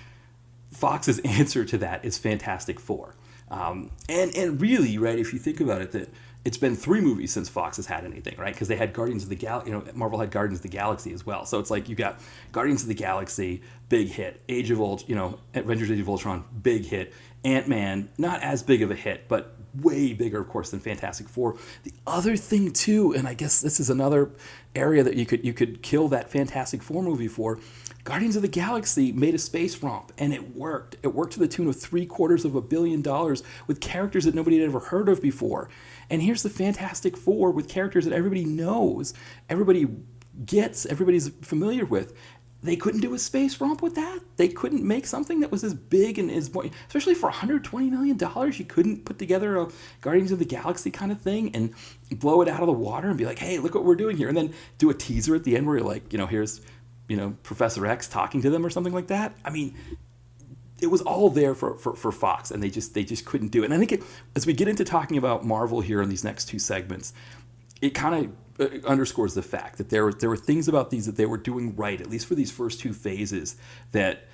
Fox's answer to that is Fantastic Four. And really, right, if you think about it, that it's been 3 movies since Fox has had anything, right? Because they had Guardians of the Galaxy, Marvel had Guardians of the Galaxy as well. So it's like you got Guardians of the Galaxy, big hit. Avengers: Age of Ultron, big hit. Ant-Man, not as big of a hit, but way bigger, of course, than Fantastic Four. The other thing too, and I guess this is another area that you could kill that Fantastic Four movie for. Guardians of the Galaxy made a space romp, and it worked. It worked to the tune of $750 million with characters that nobody had ever heard of before. And here's the Fantastic Four with characters that everybody knows, everybody gets, everybody's familiar with. They couldn't do a space romp with that. They couldn't make something that was as big and as, especially for $120 million. You couldn't put together a Guardians of the Galaxy kind of thing and blow it out of the water and be like, hey, look what we're doing here. And then do a teaser at the end where you're like, here's, Professor X talking to them or something like that. It was all there for Fox, and they just couldn't do it. And I think as we get into talking about Marvel here in these next 2 segments, it kind of underscores the fact that there were things about these that they were doing right, at least for these first 2 phases, that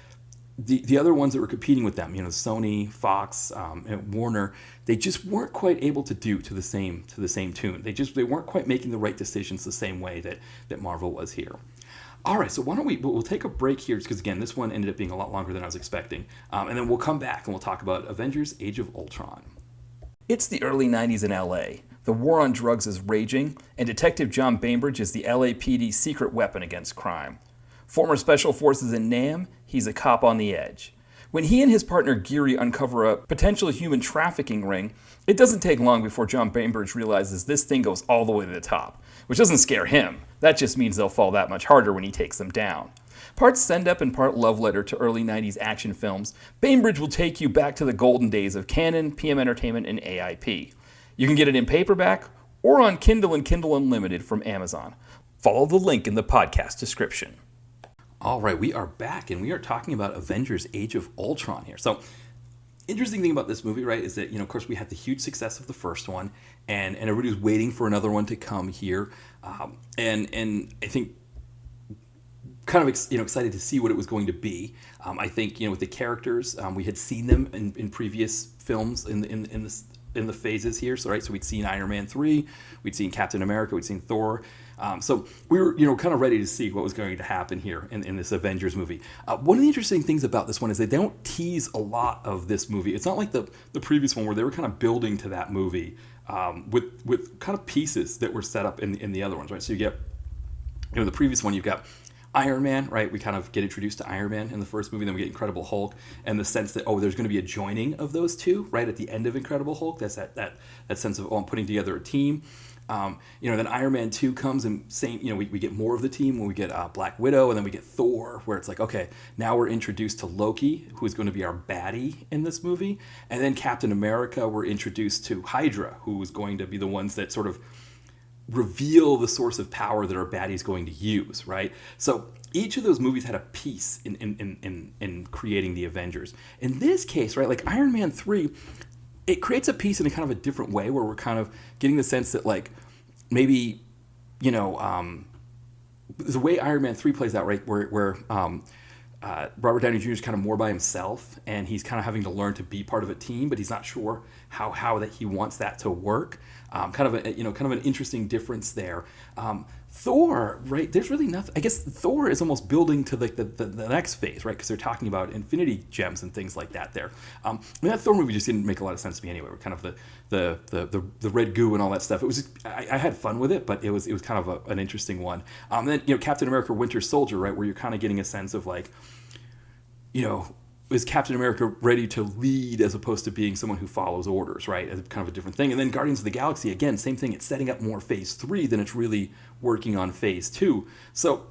the other ones that were competing with them, Sony, Fox, and Warner, they just weren't quite able to do to the same tune. They weren't quite making the right decisions the same way that Marvel was here. All right, so why don't we'll take a break here, because again, this one ended up being a lot longer than I was expecting, and then we'll come back and we'll talk about Avengers: Age of Ultron. It's the early 90s in LA. The war on drugs is raging, and Detective John Bainbridge is the LAPD's secret weapon against crime. Former Special Forces in Nam, he's a cop on the edge. When he and his partner Geary uncover a potential human trafficking ring, it doesn't take long before John Bainbridge realizes this thing goes all the way to the top, which doesn't scare him. That just means they'll fall that much harder when he takes them down. Part send-up and part love letter to early 90s action films, Bainbridge will take you back to the golden days of Canon, PM Entertainment, and AIP. You can get it in paperback or on Kindle and Kindle Unlimited from Amazon. Follow the link in the podcast description. All right, we are back, and we are talking about Avengers Age of Ultron here. So, interesting thing about this movie, right, is that, of course, we had the huge success of the first one, and everybody was waiting for another one to come here. And I think kind of excited to see what it was going to be. I think with the characters, we had seen them in previous films in the phases here. So we'd seen Iron Man 3, we'd seen Captain America, we'd seen Thor. So we were kind of ready to see what was going to happen here in this Avengers movie. One of the interesting things about this one is they don't tease a lot of this movie. It's not like the previous one where they were kind of building to that movie with kind of pieces that were set up in the other ones, right? So you get, the previous one, you've got Iron Man, right? We kind of get introduced to Iron Man in the first movie, then we get Incredible Hulk, and the sense that, there's going to be a joining of those two, right, at the end of Incredible Hulk. That's that sense of, I'm putting together a team. Then Iron Man 2 comes, and we get more of the team when we get Black Widow, and then we get Thor, where it's like, okay, now we're introduced to Loki, who is going to be our baddie in this movie, and then Captain America, we're introduced to Hydra, who is going to be the ones that sort of reveal the source of power that our baddie's going to use, right? So each of those movies had a piece in creating the Avengers. In this case, right, like Iron Man 3, it creates a piece in a kind of a different way where we're kind of getting the sense that, like, maybe, the way Iron Man 3 plays out, right, where Robert Downey Jr. is kind of more by himself, and he's kind of having to learn to be part of a team, but he's not sure how that he wants that to work. Kind of an interesting difference there. Thor, right? There's really nothing. I guess Thor is almost building to like the next phase, right? Because they're talking about Infinity Gems and things like that. There, that Thor movie just didn't make a lot of sense to me anyway. We're kind of the red goo and all that stuff. It was just, I had fun with it, but it was kind of an interesting one. Then Captain America: Winter Soldier, right? Where you're kind of getting a sense of like, is Captain America ready to lead as opposed to being someone who follows orders, right? As kind of a different thing. And then Guardians of the Galaxy, again, same thing. It's setting up more Phase 3 than it's really working on Phase 2. So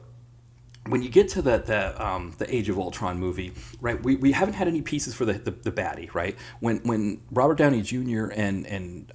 when you get to the Age of Ultron movie, right, we haven't had any pieces for the baddie, right? When Robert Downey Jr. and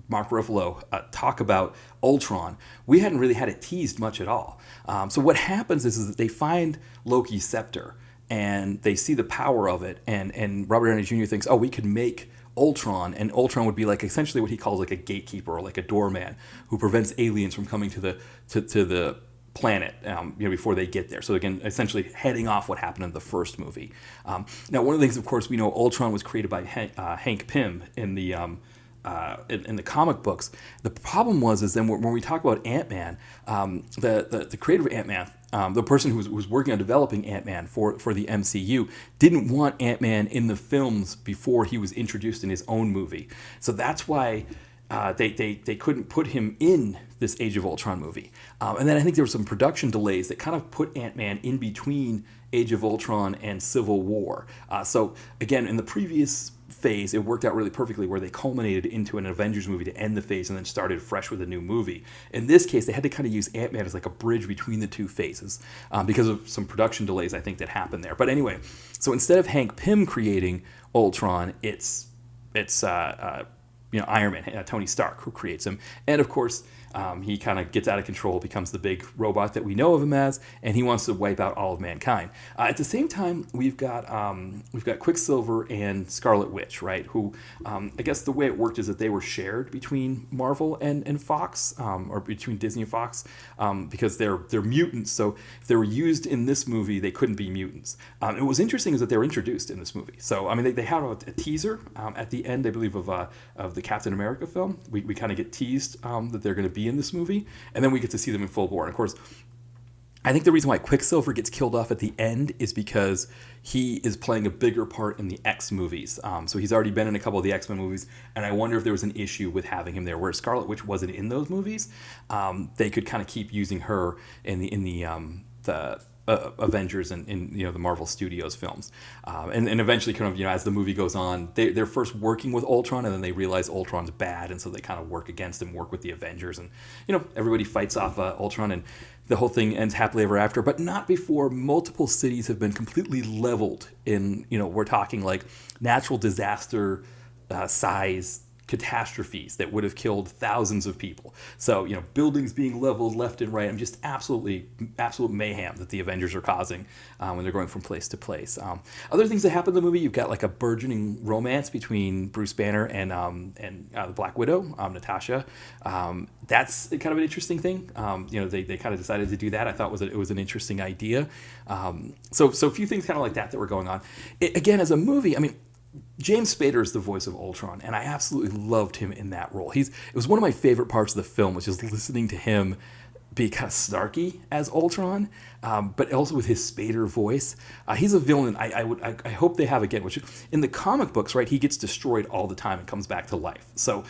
Mark Ruffalo talk about Ultron, we hadn't really had it teased much at all. So what happens is that they find Loki's scepter, and they see the power of it, and Robert Downey Jr. thinks, we could make Ultron, and Ultron would be like essentially what he calls like a gatekeeper or like a doorman who prevents aliens from coming to the planet before they get there. So again, essentially heading off what happened in the first movie. Now, one of the things, of course, we know Ultron was created by Hank Pym in the comic books. The problem is then when we talk about Ant-Man, the creator of Ant-Man, the person who was working on developing Ant-Man for the MCU, didn't want Ant-Man in the films before he was introduced in his own movie. So that's why they couldn't put him in this Age of Ultron movie. And then I think there were some production delays that kind of put Ant-Man in between Age of Ultron and Civil War. So again, in the previous phase, it worked out really perfectly where they culminated into an Avengers movie to end the phase and then started fresh with a new movie. In this case, they had to kind of use Ant-Man as like a bridge between the two phases because of some production delays, I think, that happened there. But anyway, so instead of Hank Pym creating Ultron, it's Iron Man, Tony Stark, who creates him. And of course, he kind of gets out of control, becomes the big robot that we know of him as, and he wants to wipe out all of mankind. At the same time, we've got Quicksilver and Scarlet Witch, right? Who I guess the way it worked is that they were shared between Marvel and Fox, or between Disney and Fox, because they're mutants. So if they were used in this movie, they couldn't be mutants. And what was interesting is that they were introduced in this movie. So I mean, they had a teaser at the end, I believe, of the Captain America film. We kind of get teased that they're going to be in this movie, and then we get to see them in full bore. And of course, I think the reason why Quicksilver gets killed off at the end is because he is playing a bigger part in the X movies. So he's already been in a couple of the X-Men movies, and I wonder if there was an issue with having him there. Where Scarlet Witch wasn't in those movies, they could kind of keep using her in the Avengers in the Marvel Studios films, and eventually kind of as the movie goes on, they're first working with Ultron, and then they realize Ultron's bad, and so they kind of work against him, work with the Avengers, and everybody fights off Ultron, and the whole thing ends happily ever after, but not before multiple cities have been completely leveled in, we're talking like natural disaster size catastrophes that would have killed thousands of people. So, buildings being leveled left and right. I'm just absolute mayhem that the Avengers are causing when they're going from place to place. Other things that happen in the movie, you've got like a burgeoning romance between Bruce Banner and the Black Widow, Natasha. That's kind of an interesting thing. They kind of decided to do that. I thought it was an interesting idea. So a few things kind of like that were going on. Again, as a movie, I mean, James Spader is the voice of Ultron, and I absolutely loved him in that role. It was one of my favorite parts of the film, was just listening to him be kind of snarky as Ultron, but also with his Spader voice. He's a villain I hope they have again, which in the comic books, right, he gets destroyed all the time and comes back to life. So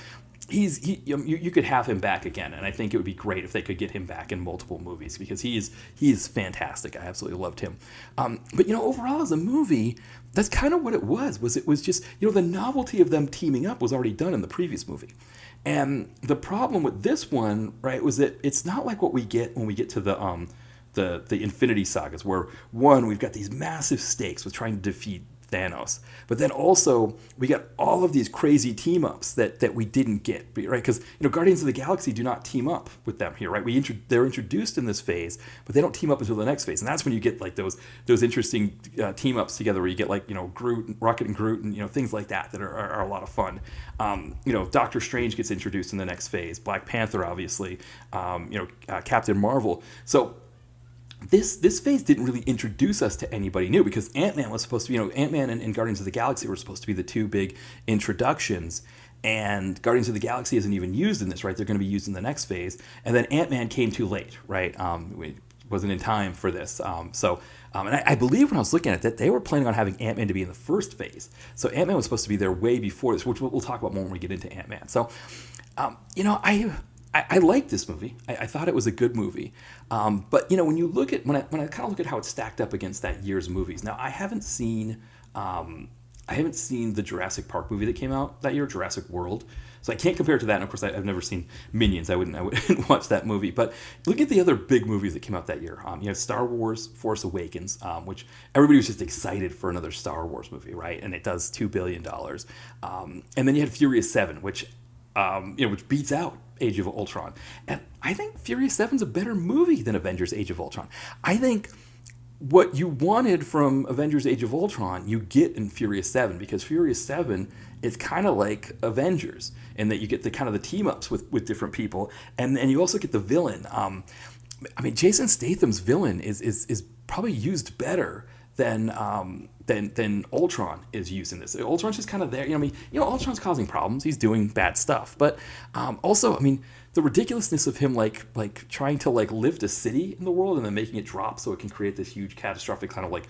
you could have him back again, and I think it would be great if they could get him back in multiple movies, because he is fantastic. I absolutely loved him. But overall as a movie, that's kind of what it was. It was just the novelty of them teaming up was already done in the previous movie, and the problem with this one, right, was that it's not like what we get when we get to the Infinity Sagas, where we've got these massive stakes with trying to defeat Thanos, but then also we got all of these crazy team ups that we didn't get, right? Because Guardians of the Galaxy do not team up with them here, right? They're introduced in this phase, but they don't team up until the next phase, and that's when you get like those interesting team ups together, where you get like Groot, Rocket and Groot, and things like that are a lot of fun. Doctor Strange gets introduced in the next phase, Black Panther, obviously, Captain Marvel. So this phase didn't really introduce us to anybody new, because Ant-Man was supposed to be, Ant-Man and Guardians of the Galaxy were supposed to be the two big introductions, and Guardians of the Galaxy isn't even used in this, right? They're going to be used in the next phase, and then Ant-Man came too late, right? It wasn't in time for this. And I believe when I was looking at that, they were planning on having Ant-Man to be in the first phase. So Ant-Man was supposed to be there way before this, which we'll talk about more when we get into Ant-Man. So, I liked this movie. I thought it was a good movie. But when you look at when I kind of look at how it stacked up against that year's movies. Now, I haven't seen the Jurassic Park movie that came out that year, Jurassic World. So I can't compare it to that. And of course, I've never seen Minions. I wouldn't watch that movie. But look at the other big movies that came out that year. You have Star Wars: Force Awakens, which everybody was just excited for another Star Wars movie, right? And it does $2 billion. And then you had Furious 7, which beats out Age of Ultron. And I think Furious 7's a better movie than Avengers Age of Ultron. I think what you wanted from Avengers Age of Ultron, you get in Furious 7, because Furious 7 is kind of like Avengers, in that you get the kind of the team ups with different people, and you also get the villain. Jason Statham's villain is probably used better than Ultron is used in this. Ultron's just kind of there. Ultron's causing problems. He's doing bad stuff. But also, the ridiculousness of him like trying to like lift a city in the world and then making it drop so it can create this huge catastrophic kind of like,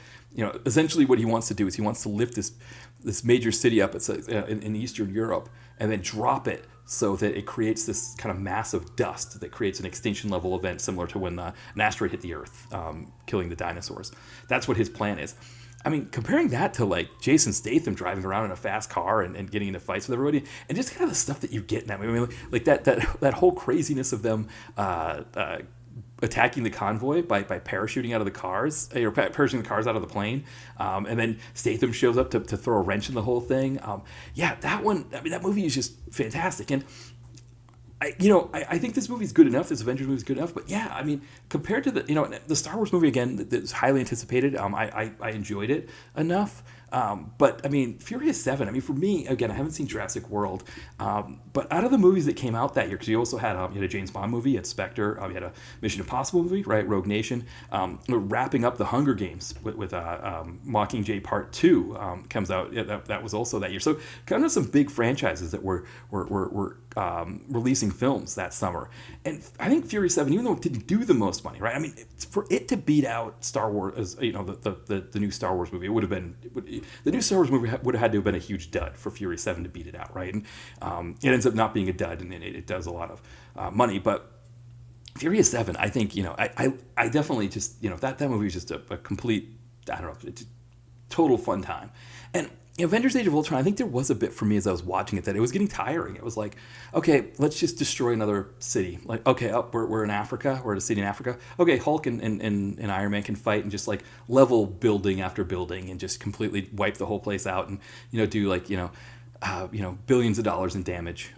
essentially what he wants to do is he wants to lift this major city up in Eastern Europe and then drop it so that it creates this kind of massive dust that creates an extinction level event similar to when an asteroid hit the Earth, killing the dinosaurs. That's what his plan is. Comparing that to like Jason Statham driving around in a fast car and getting into fights with everybody, and just kind of the stuff that you get in that movie, like that whole craziness of them attacking the convoy by parachuting out of the cars, or parachuting the cars out of the plane, and then Statham shows up to throw a wrench in the whole thing. That one, that movie is just fantastic. And I think this movie is good enough. This Avengers movie is good enough. But yeah, compared to the Star Wars movie, again, that's highly anticipated. I enjoyed it enough. But Furious 7. For me, again, I haven't seen Jurassic World. But out of the movies that came out that year, because you also had you had a James Bond movie, you had Spectre, you had a Mission Impossible movie, right? Rogue Nation. We're wrapping up the Hunger Games with Mockingjay Part 2 comes out. Yeah, that was also that year. So kind of some big franchises that were releasing films that summer. And I think Furious 7, even though it didn't do the most money, right? For it to beat out Star Wars, the new Star Wars movie, it would have been. The new Star Wars movie would have had to have been a huge dud for Furious 7 to beat it out, right? And it ends up not being a dud, and it does a lot of money. But Furious 7, I think, I definitely just, that movie was just a complete, I don't know, it's total fun time. And Avengers Age of Ultron, I think there was a bit for me as I was watching it that it was getting tiring. It was like, okay, let's just destroy another city. Like, okay, we're in Africa. We're at a city in Africa. Okay, Hulk and Iron Man can fight and just like level building after building and just completely wipe the whole place out and, do like, billions of dollars in damage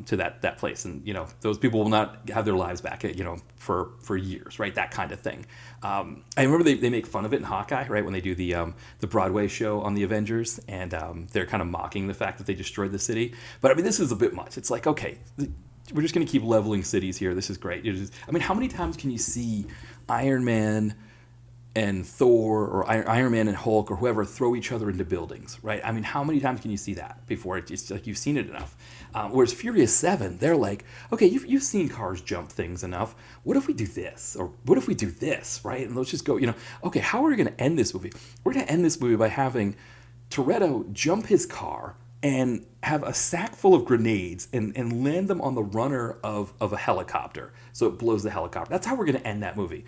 to that place, and those people will not have their lives back, for years, right? That kind of thing. I remember they make fun of it in Hawkeye, right, when they do the Broadway show on the Avengers, and they're kind of mocking the fact that they destroyed the city. But I mean, this is a bit much. It's like, okay, we're just going to keep leveling cities here. This is great. I mean, how many times can you see Iron Man and Thor or Iron Man and Hulk or whoever throw each other into buildings, right? I mean, how many times can you see that before it's like you've seen it enough? Whereas Furious 7, they're like, okay, you've seen cars jump things enough. What if we do this? Or what if we do this, right? And let's just go, okay, how are we going to end this movie? We're going to end this movie by having Toretto jump his car and have a sack full of grenades and land them on the runner of a helicopter. So it blows the helicopter. That's how we're going to end that movie.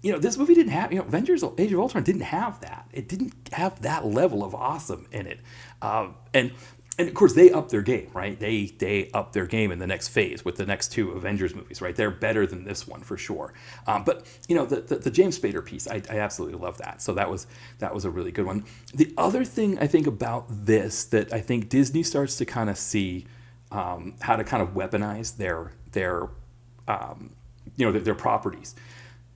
This movie didn't have, Avengers Age of Ultron didn't have that. It didn't have that level of awesome in it. And of course, they upped their game, right? They upped their game in the next phase with the next two Avengers movies, right? They're better than this one for sure. But the James Spader piece, I absolutely love that. So that was a really good one. The other thing I think about this that I think Disney starts to kind of see how to kind of weaponize their properties.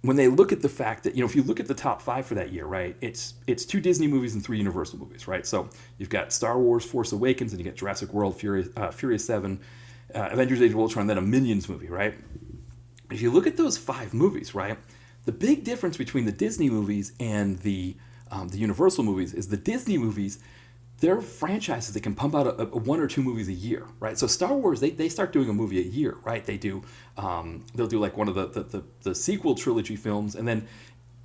When they look at the fact that, if you look at the top 5 for that year, right, it's 2 Disney movies and 3 Universal movies, right? So you've got Star Wars, Force Awakens, and you get Jurassic World, Furious 7, Avengers Age of Ultron, and then a Minions movie, right? If you look at those 5 movies, right, the big difference between the Disney movies and the Universal movies is the Disney movies, they're franchises that can pump out a 1 or 2 movies a year, right? So Star Wars, they start doing a movie a year, right? They'll do like one of the sequel trilogy films, and then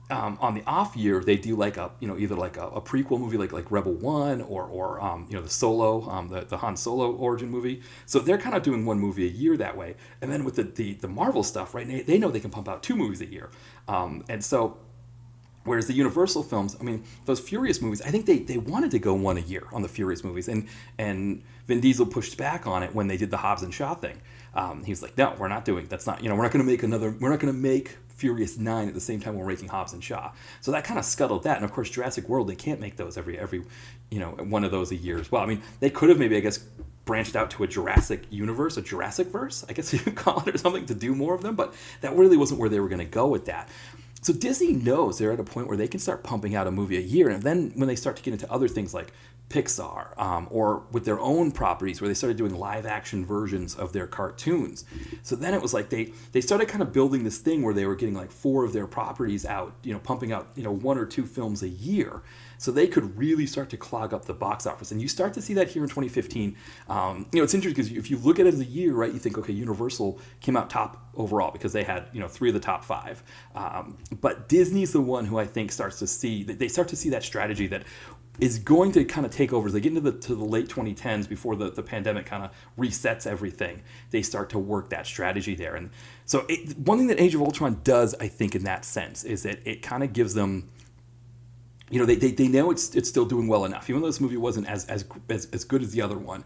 on the off year they do like either like a prequel movie like Rebel One or the Solo, the Han Solo origin movie. So they're kind of doing 1 movie a year that way. And then with the Marvel stuff, right? They know they can pump out 2 movies a year, and so. Whereas the Universal films, I mean, those Furious movies, I think they wanted to go 1 a year on the Furious movies, and Vin Diesel pushed back on it when they did the Hobbs and Shaw thing. He was like, no, we're not doing, that's not, we're not going to make Furious 9 at the same time we're making Hobbs and Shaw. So that kind of scuttled that. And of course, Jurassic World, they can't make those every 1 of those a year as well. I mean, they could have maybe, I guess, branched out to a Jurassic universe, a Jurassic verse, I guess you could call it, or something, to do more of them, but that really wasn't where they were going to go with that. So Disney knows they're at a point where they can start pumping out a movie a year, and then when they start to get into other things like Pixar, or with their own properties where they started doing live action versions of their cartoons. So then it was like they started kind of building this thing where they were getting like 4 of their properties out, pumping out 1 or 2 films a year. So they could really start to clog up the box office. And you start to see that here in 2015. It's interesting because if you look at it as a year, right, you think, okay, Universal came out top overall because they had, 3 of the top 5. But Disney's the one who I think starts to see that strategy that is going to kind of take over as they get into the late 2010s before the pandemic kind of resets everything. They start to work that strategy there. And so one thing that Age of Ultron does, I think, in that sense, is that it kind of gives them, they know it's still doing well enough. Even though this movie wasn't as good as the other one,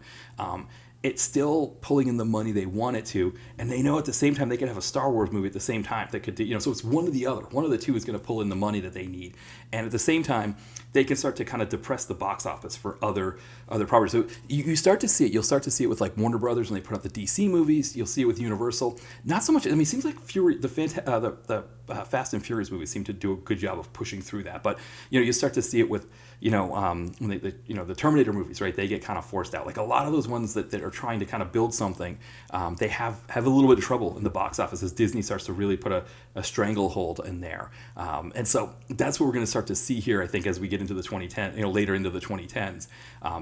it's still pulling in the money they want it to, and they know at the same time they could have a Star Wars movie at the same time that could do, so it's one or the other. One of the two is going to pull in the money that they need, and at the same time they can start to kind of depress the box office for other properties. So you start to see it. You'll start to see it with like Warner Brothers when they put out the DC movies. You'll see it with Universal. Not so much. I mean, it seems like the Fast and Furious movies seem to do a good job of pushing through that. But you start to see it with when the Terminator movies, right? They get kind of forced out. Like a lot of those ones that are trying to kind of build something, they have a little bit of trouble in the box office as Disney starts to really put a stranglehold in there. And so that's what we're going to start to see here, I think, as we get into the 2010, later into the 2010s.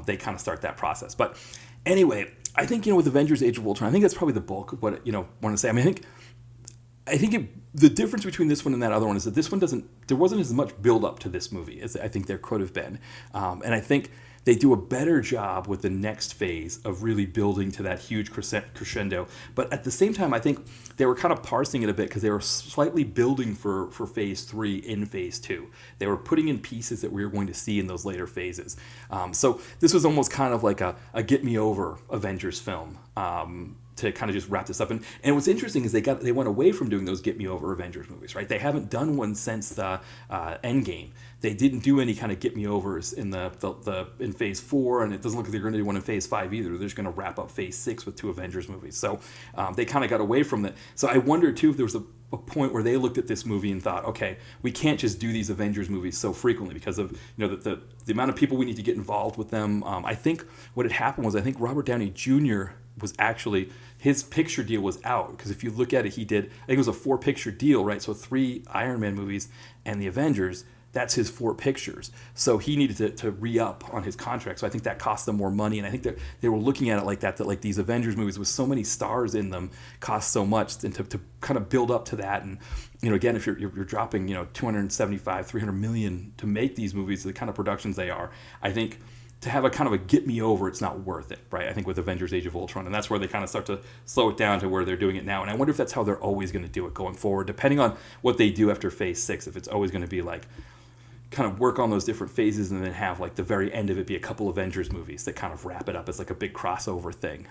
They kind of start that process. But anyway, I think, with Avengers Age of Ultron, I think that's probably the bulk of what, want to say. I mean, I think the difference between this one and that other one is that this one there wasn't as much build up to this movie as I think there could have been. And I think they do a better job with the next phase of really building to that huge crescendo. But at the same time, I think they were kind of parsing it a bit because they were slightly building for phase 3 in phase 2. They were putting in pieces that we were going to see in those later phases. So this was almost kind of like a get me over Avengers film. To kind of just wrap this up. And what's interesting is they went away from doing those get me over Avengers movies, right? They haven't done one since the Endgame. They didn't do any kind of get me overs in in phase 4, and it doesn't look like they're going to do one in phase 5 either. They're just going to wrap up phase 6 with 2 Avengers movies. So they kind of got away from that. So I wonder too if there was a point where they looked at this movie and thought, okay, we can't just do these Avengers movies so frequently because of the amount of people we need to get involved with them. I think what had happened was I think Robert Downey Jr. was actually, his picture deal was out, because if you look at it, he did, I think it was a 4-picture deal, right? So 3 Iron Man movies and the Avengers, that's his 4 pictures. So he needed to re-up on his contract. So I think that cost them more money. And I think that they were looking at it like that like these Avengers movies with so many stars in them cost so much, and to kind of build up to that. And, again, if you're dropping, 275, 300 million to make these movies, the kind of productions they are, I think to have a kind of a get me over, it's not worth it, right? I think with Avengers Age of Ultron, and that's where they kind of start to slow it down to where they're doing it now. And I wonder if that's how they're always going to do it going forward, depending on what they do after phase 6, if it's always going to be like kind of work on those different phases and then have like the very end of it be a couple Avengers movies that kind of wrap it up as like a big crossover thing.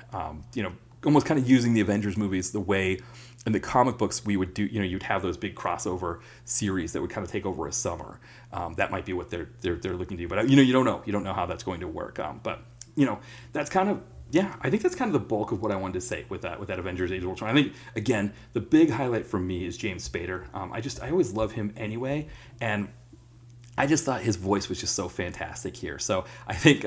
Almost kind of using the Avengers movies the way in the comic books we would do, you'd have those big crossover series that would kind of take over a summer. That might be what they're looking to do, but you don't know how that's going to work. But that's kind of, I think that's kind of the bulk of what I wanted to say with that Avengers Age of Ultron. I think, again, the big highlight for me is James Spader. I always love him anyway, and I just thought his voice was just so fantastic here. So I think,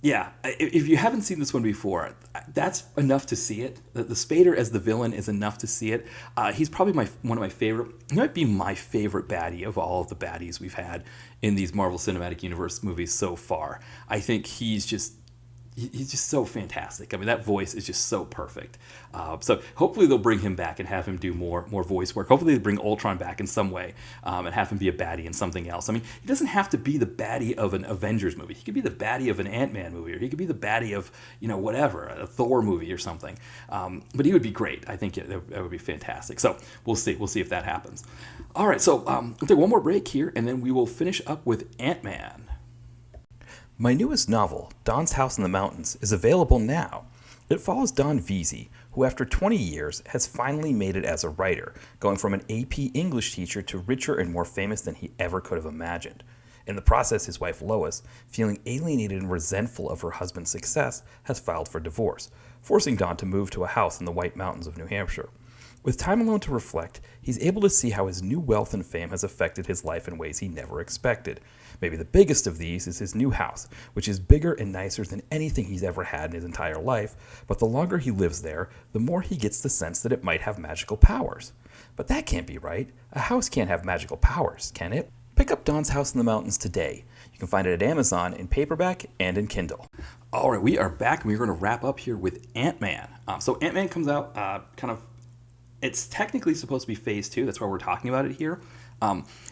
if you haven't seen this one before, that's enough to see it. The Spader as the villain is enough to see it. He's probably one of my favorite. He might be my favorite baddie of all of the baddies we've had in these Marvel Cinematic Universe movies so far. I think he's just so fantastic. I mean, that voice is just so perfect. So hopefully they'll bring him back and have him do more voice work. Hopefully they'll bring Ultron back in some way and have him be a baddie in something else. I mean, he doesn't have to be the baddie of an Avengers movie. He could be the baddie of an Ant-Man movie, or he could be the baddie of, whatever, a Thor movie or something. But he would be great. I think that would be fantastic. So we'll see. We'll see if that happens. All right, so we'll take one more break here, and then we will finish up with Ant-Man. My newest novel, Don's House in the Mountains, is available now. It follows Don Veazey, who after 20 years has finally made it as a writer, going from an AP English teacher to richer and more famous than he ever could have imagined. In the process, his wife Lois, feeling alienated and resentful of her husband's success, has filed for divorce, forcing Don to move to a house in the White Mountains of New Hampshire. With time alone to reflect, he's able to see how his new wealth and fame has affected his life in ways he never expected. Maybe the biggest of these is his new house, which is bigger and nicer than anything he's ever had in his entire life, but the longer he lives there, the more he gets the sense that it might have magical powers. But that can't be right. A house can't have magical powers, can it? Pick up Don's House in the Mountains today. You can find it at Amazon in paperback and in Kindle. All right, we are back, and we're going to wrap up here with Ant-Man. So Ant-Man comes out it's technically supposed to be phase 2. That's why we're talking about it here.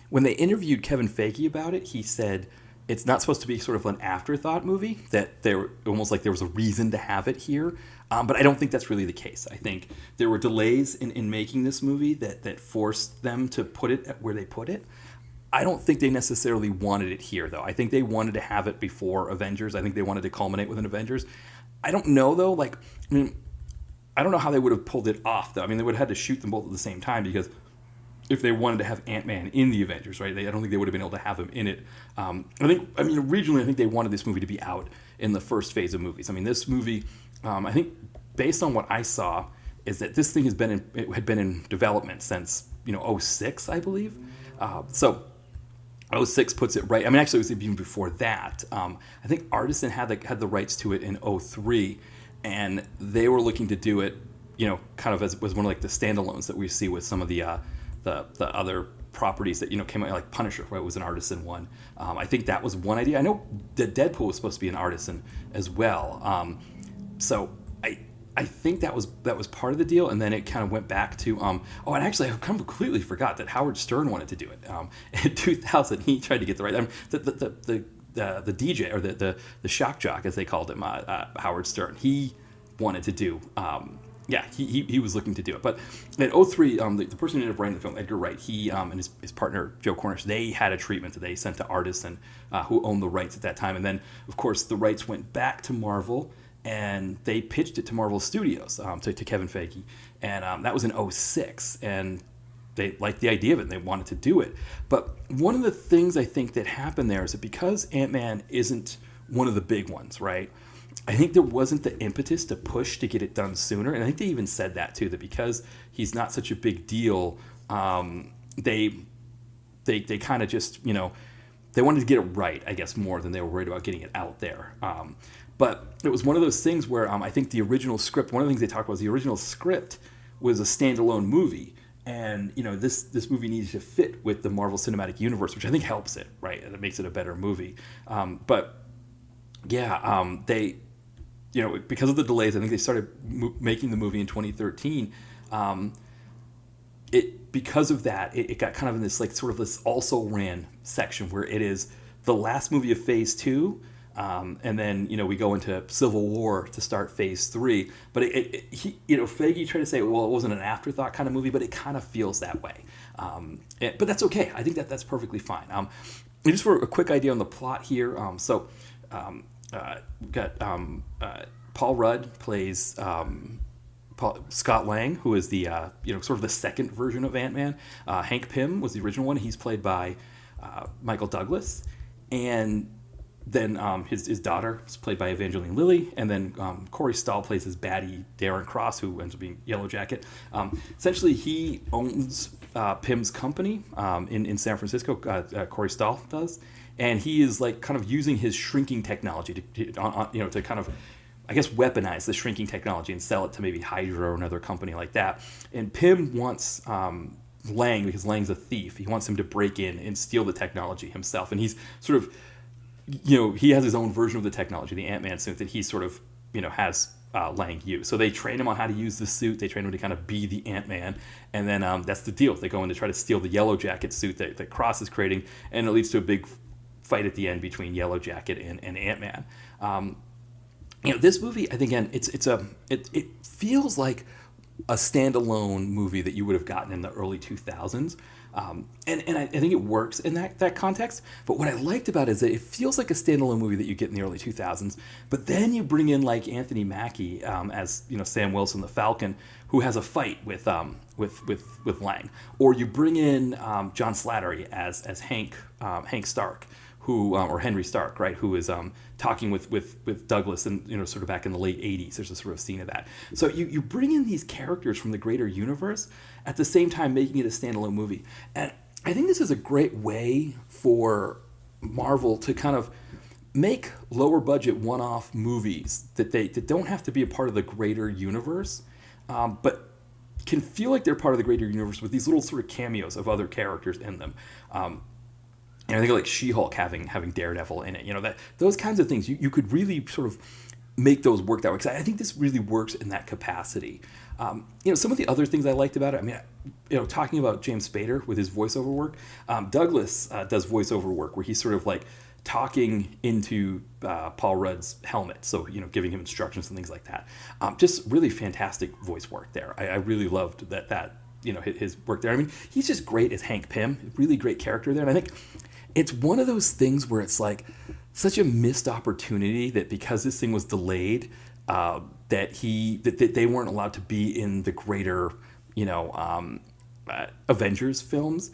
When they interviewed Kevin Feige about it, he said it's not supposed to be sort of an afterthought movie, that there almost like there was a reason to have it here. But I don't think that's really the case. I think there were delays in making this movie that forced them to put it where they put it. I don't think they necessarily wanted it here, though. I think they wanted to have it before Avengers. I think they wanted to culminate with an Avengers. I don't know, though. I don't know how they would have pulled it off, though. I mean, they would have had to shoot them both at the same time, because if they wanted to have Ant-Man in the Avengers, right, I don't think they would have been able to have him in it. Originally, I think they wanted this movie to be out in the first phase of movies. I mean, this movie, I think, based on what I saw, is that this thing had been in development since, 06, I believe. So 06 puts it right. I mean, actually, it was even before that. I think Artisan had the rights to it in 03. And they were looking to do it, kind of as one of like the standalones that we see with some of the other properties that came out, like Punisher, right? It was an Artisan one. I think that was one idea. I know that Deadpool was supposed to be an Artisan as well. So I think that was part of the deal, and then it kind of went back to and actually I completely forgot that Howard Stern wanted to do it. In 2000, he tried to get the right. The the DJ or the shock jock, as they called him, Howard Stern. He wanted to do. He was looking to do it. But in '03, the person who ended up writing the film, Edgar Wright, he and his partner Joe Cornish, they had a treatment that they sent to artists and who owned the rights at that time. And then, of course, the rights went back to Marvel, and they pitched it to Marvel Studios, to Kevin Feige. And that was in '06. And they liked the idea of it, and they wanted to do it. But one of the things I think that happened there is that because Ant-Man isn't one of the big ones, right? I think there wasn't the impetus to push to get it done sooner. And I think they even said that too, that because he's not such a big deal, they kind of just, they wanted to get it right, I guess, more than they were worried about getting it out there. But it was one of those things where I think the original script, one of the things they talked about was the original script was a standalone movie. And, this movie needed to fit with the Marvel Cinematic Universe, which I think helps it, right? And it makes it a better movie. They, because of the delays, I think they started making the movie in 2013. Because of that, it got kind of in this this also ran section where it is the last movie of Phase 2, and then we go into Civil War to start Phase 3. But Feige tried to say, well, it wasn't an afterthought kind of movie, but it kind of feels that way. But that's okay. I think that's perfectly fine. Just for a quick idea on the plot here, we've got Paul Rudd plays Scott Lang, who is the sort of the second version of Ant-Man. Hank Pym was the original one. He's played by Michael Douglas, and then his daughter is played by Evangeline Lilly, and then Corey Stoll plays his baddie Darren Cross, who ends up being Yellow Jacket. Essentially, he owns Pym's company in San Francisco. Corey Stoll does. And he is kind of using his shrinking technology to kind of, I guess, weaponize the shrinking technology and sell it to maybe Hydra or another company like that. And Pym wants Lang, because Lang's a thief, he wants him to break in and steal the technology himself. And he's sort of, he has his own version of the technology, the Ant-Man suit, that he sort of, has Lang use. So they train him on how to use the suit. They train him to kind of be the Ant-Man. And then that's the deal. They go in to try to steal the Yellow Jacket suit that Cross is creating, and it leads to a big fight at the end between Yellow Jacket and Ant-Man. This movie, I think, again, it feels like a standalone movie that you would have gotten in the early 2000s. And I think it works in that context. But what I liked about it is that it feels like a standalone movie that you get in the early 2000s. But then you bring in Anthony Mackie as Sam Wilson, the Falcon, who has a fight with Lang, or you bring in John Slattery as Hank Stark, who or Henry Stark, right, who is talking with Douglas, and sort of back in the late 80s. There's a sort of scene of that. So you bring in these characters from the greater universe at the same time making it a standalone movie. And I think this is a great way for Marvel to kind of make lower budget one-off movies that don't have to be a part of the greater universe, but can feel like they're part of the greater universe with these little sort of cameos of other characters in them. And I think like She-Hulk having Daredevil in it, that those kinds of things, you could really sort of make those work that way. Because I think this really works in that capacity. Some of the other things I liked about it, talking about James Spader with his voiceover work, Douglas does voiceover work where he's sort of talking into Paul Rudd's helmet, so giving him instructions and things like that. Just really fantastic voice work there. I really loved that his work there. He's just great as Hank Pym, really great character there. And I think it's one of those things where it's such a missed opportunity that because this thing was delayed, that they weren't allowed to be in the greater, Avengers films,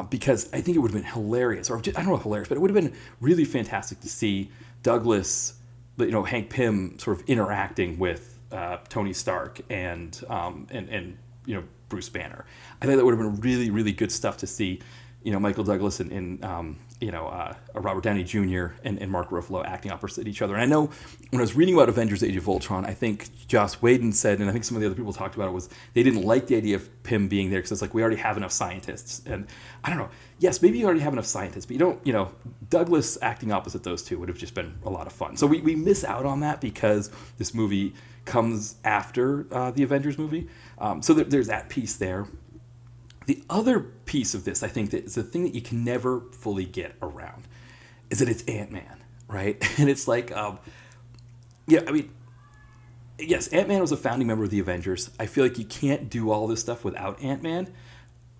because I think it would have been hilarious, or just, I don't know, hilarious, but it would have been really fantastic to see Douglas, Hank Pym sort of interacting with Tony Stark and Bruce Banner. I think that would have been really, really good stuff to see, Michael Douglas and Robert Downey Jr. and Mark Ruffalo acting opposite each other. And I know when I was reading about Avengers Age of Ultron, I think Joss Whedon said, and I think some of the other people talked about it, was they didn't like the idea of Pym being there because it's we already have enough scientists. And I don't know. Yes, maybe you already have enough scientists, but you don't, Douglas acting opposite those two would have just been a lot of fun. So we miss out on that because this movie comes after the Avengers movie. So there's that piece there. The other piece of this, I think, that is the thing that you can never fully get around, is that it's Ant-Man. right? And it's like, yeah, I mean, yes, Ant-Man was a founding member of the Avengers. I feel like you can't do all this stuff without Ant-Man,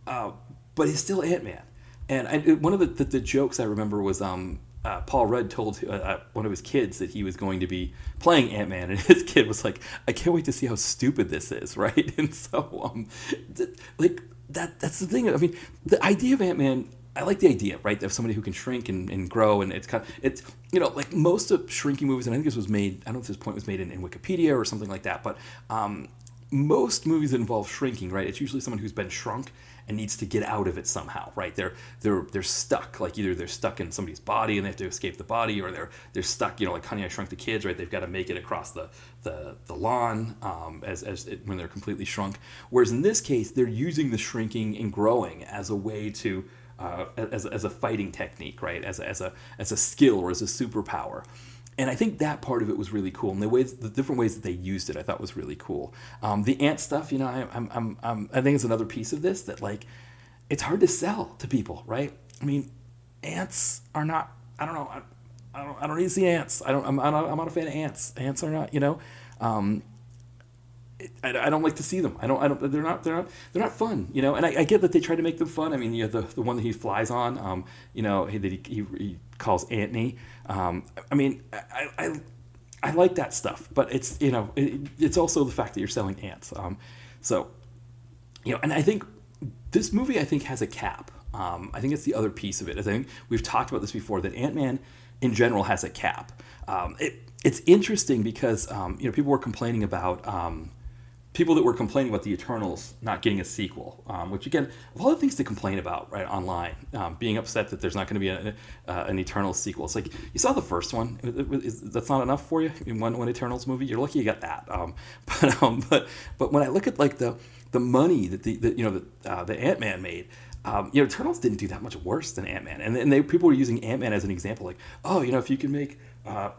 but he's still Ant-Man. And one of the jokes I remember was Paul Rudd told one of his kids that he was going to be playing Ant-Man, and his kid was like, "I can't wait to see how stupid this is," right? And so, like that's the thing. I mean, the idea of Ant-Man. I like the idea, right, of somebody who can shrink and grow, and it's like most of shrinking movies, and I think this was made. I don't know if this point was made in Wikipedia or something like that, but most movies that involve shrinking, right, it's usually someone who's been shrunk and needs to get out of it somehow, right? They're stuck, like either they're stuck in somebody's body and they have to escape the body, or they're stuck, like Honey, I Shrunk the Kids, right? They've got to make it across the lawn when they're completely shrunk. Whereas in this case, they're using the shrinking and growing as a way to as a fighting technique, right? As a skill or as a superpower. And I think that part of it was really cool, and the different ways that they used it, I thought was really cool. The ant stuff, I think it's another piece of this that like it's hard to sell to people, right? I mean, ants are not. I don't know. I don't need to see ants. I'm not a fan of ants. Ants are not. I don't like to see them. I don't. They're not fun. And I get that they try to make them fun. I mean, you have the one that he flies on. He calls Antony. I mean, I like that stuff, but it's it's also the fact that you're selling ants. And I think this movie has a cap. I think it's the other piece of it. I think we've talked about this before, that Ant-Man in general has a cap. It's interesting because people were complaining about. People that were complaining about the Eternals not getting a sequel, which again, of all the things to complain about, right, online, being upset that there's not going to be an Eternals sequel. It's like, you saw the first one. That's not enough for you in one Eternals movie. You're lucky you got that. But when I look at like the money that the Ant-Man made. Eternals didn't do that much worse than Ant-Man, and people were using Ant-Man as an example, like, if you can make